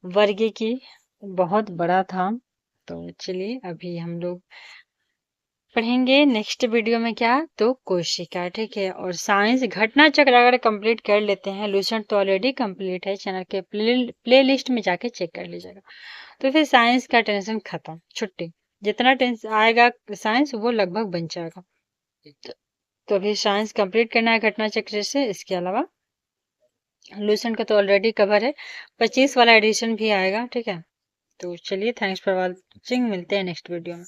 वर्गीकी बहुत बड़ा था। तो चलिए अभी हम लोग पढ़ेंगे नेक्स्ट वीडियो में क्या, तो कोशिका, ठीक है। और साइंस घटना चक्र अगर कंप्लीट कर लेते हैं, लूसेंट तो ऑलरेडी कंप्लीट है, चैनल के प्ले लिस्ट में जाके चेक कर लीजिएगा। तो फिर साइंस का टेंशन खत्म, छुट्टी। जितना टेंशन आएगा साइंस वो लगभग बन जाएगा। तो अभी साइंस कंप्लीट करना है घटना चक्र से। इसके अलावा लूसेंट का तो ऑलरेडी कवर है, 25 वाला एडिशन भी आएगा, ठीक है। तो चलिए, थैंक्स फॉर वॉचिंग, मिलते हैं नेक्स्ट वीडियो में।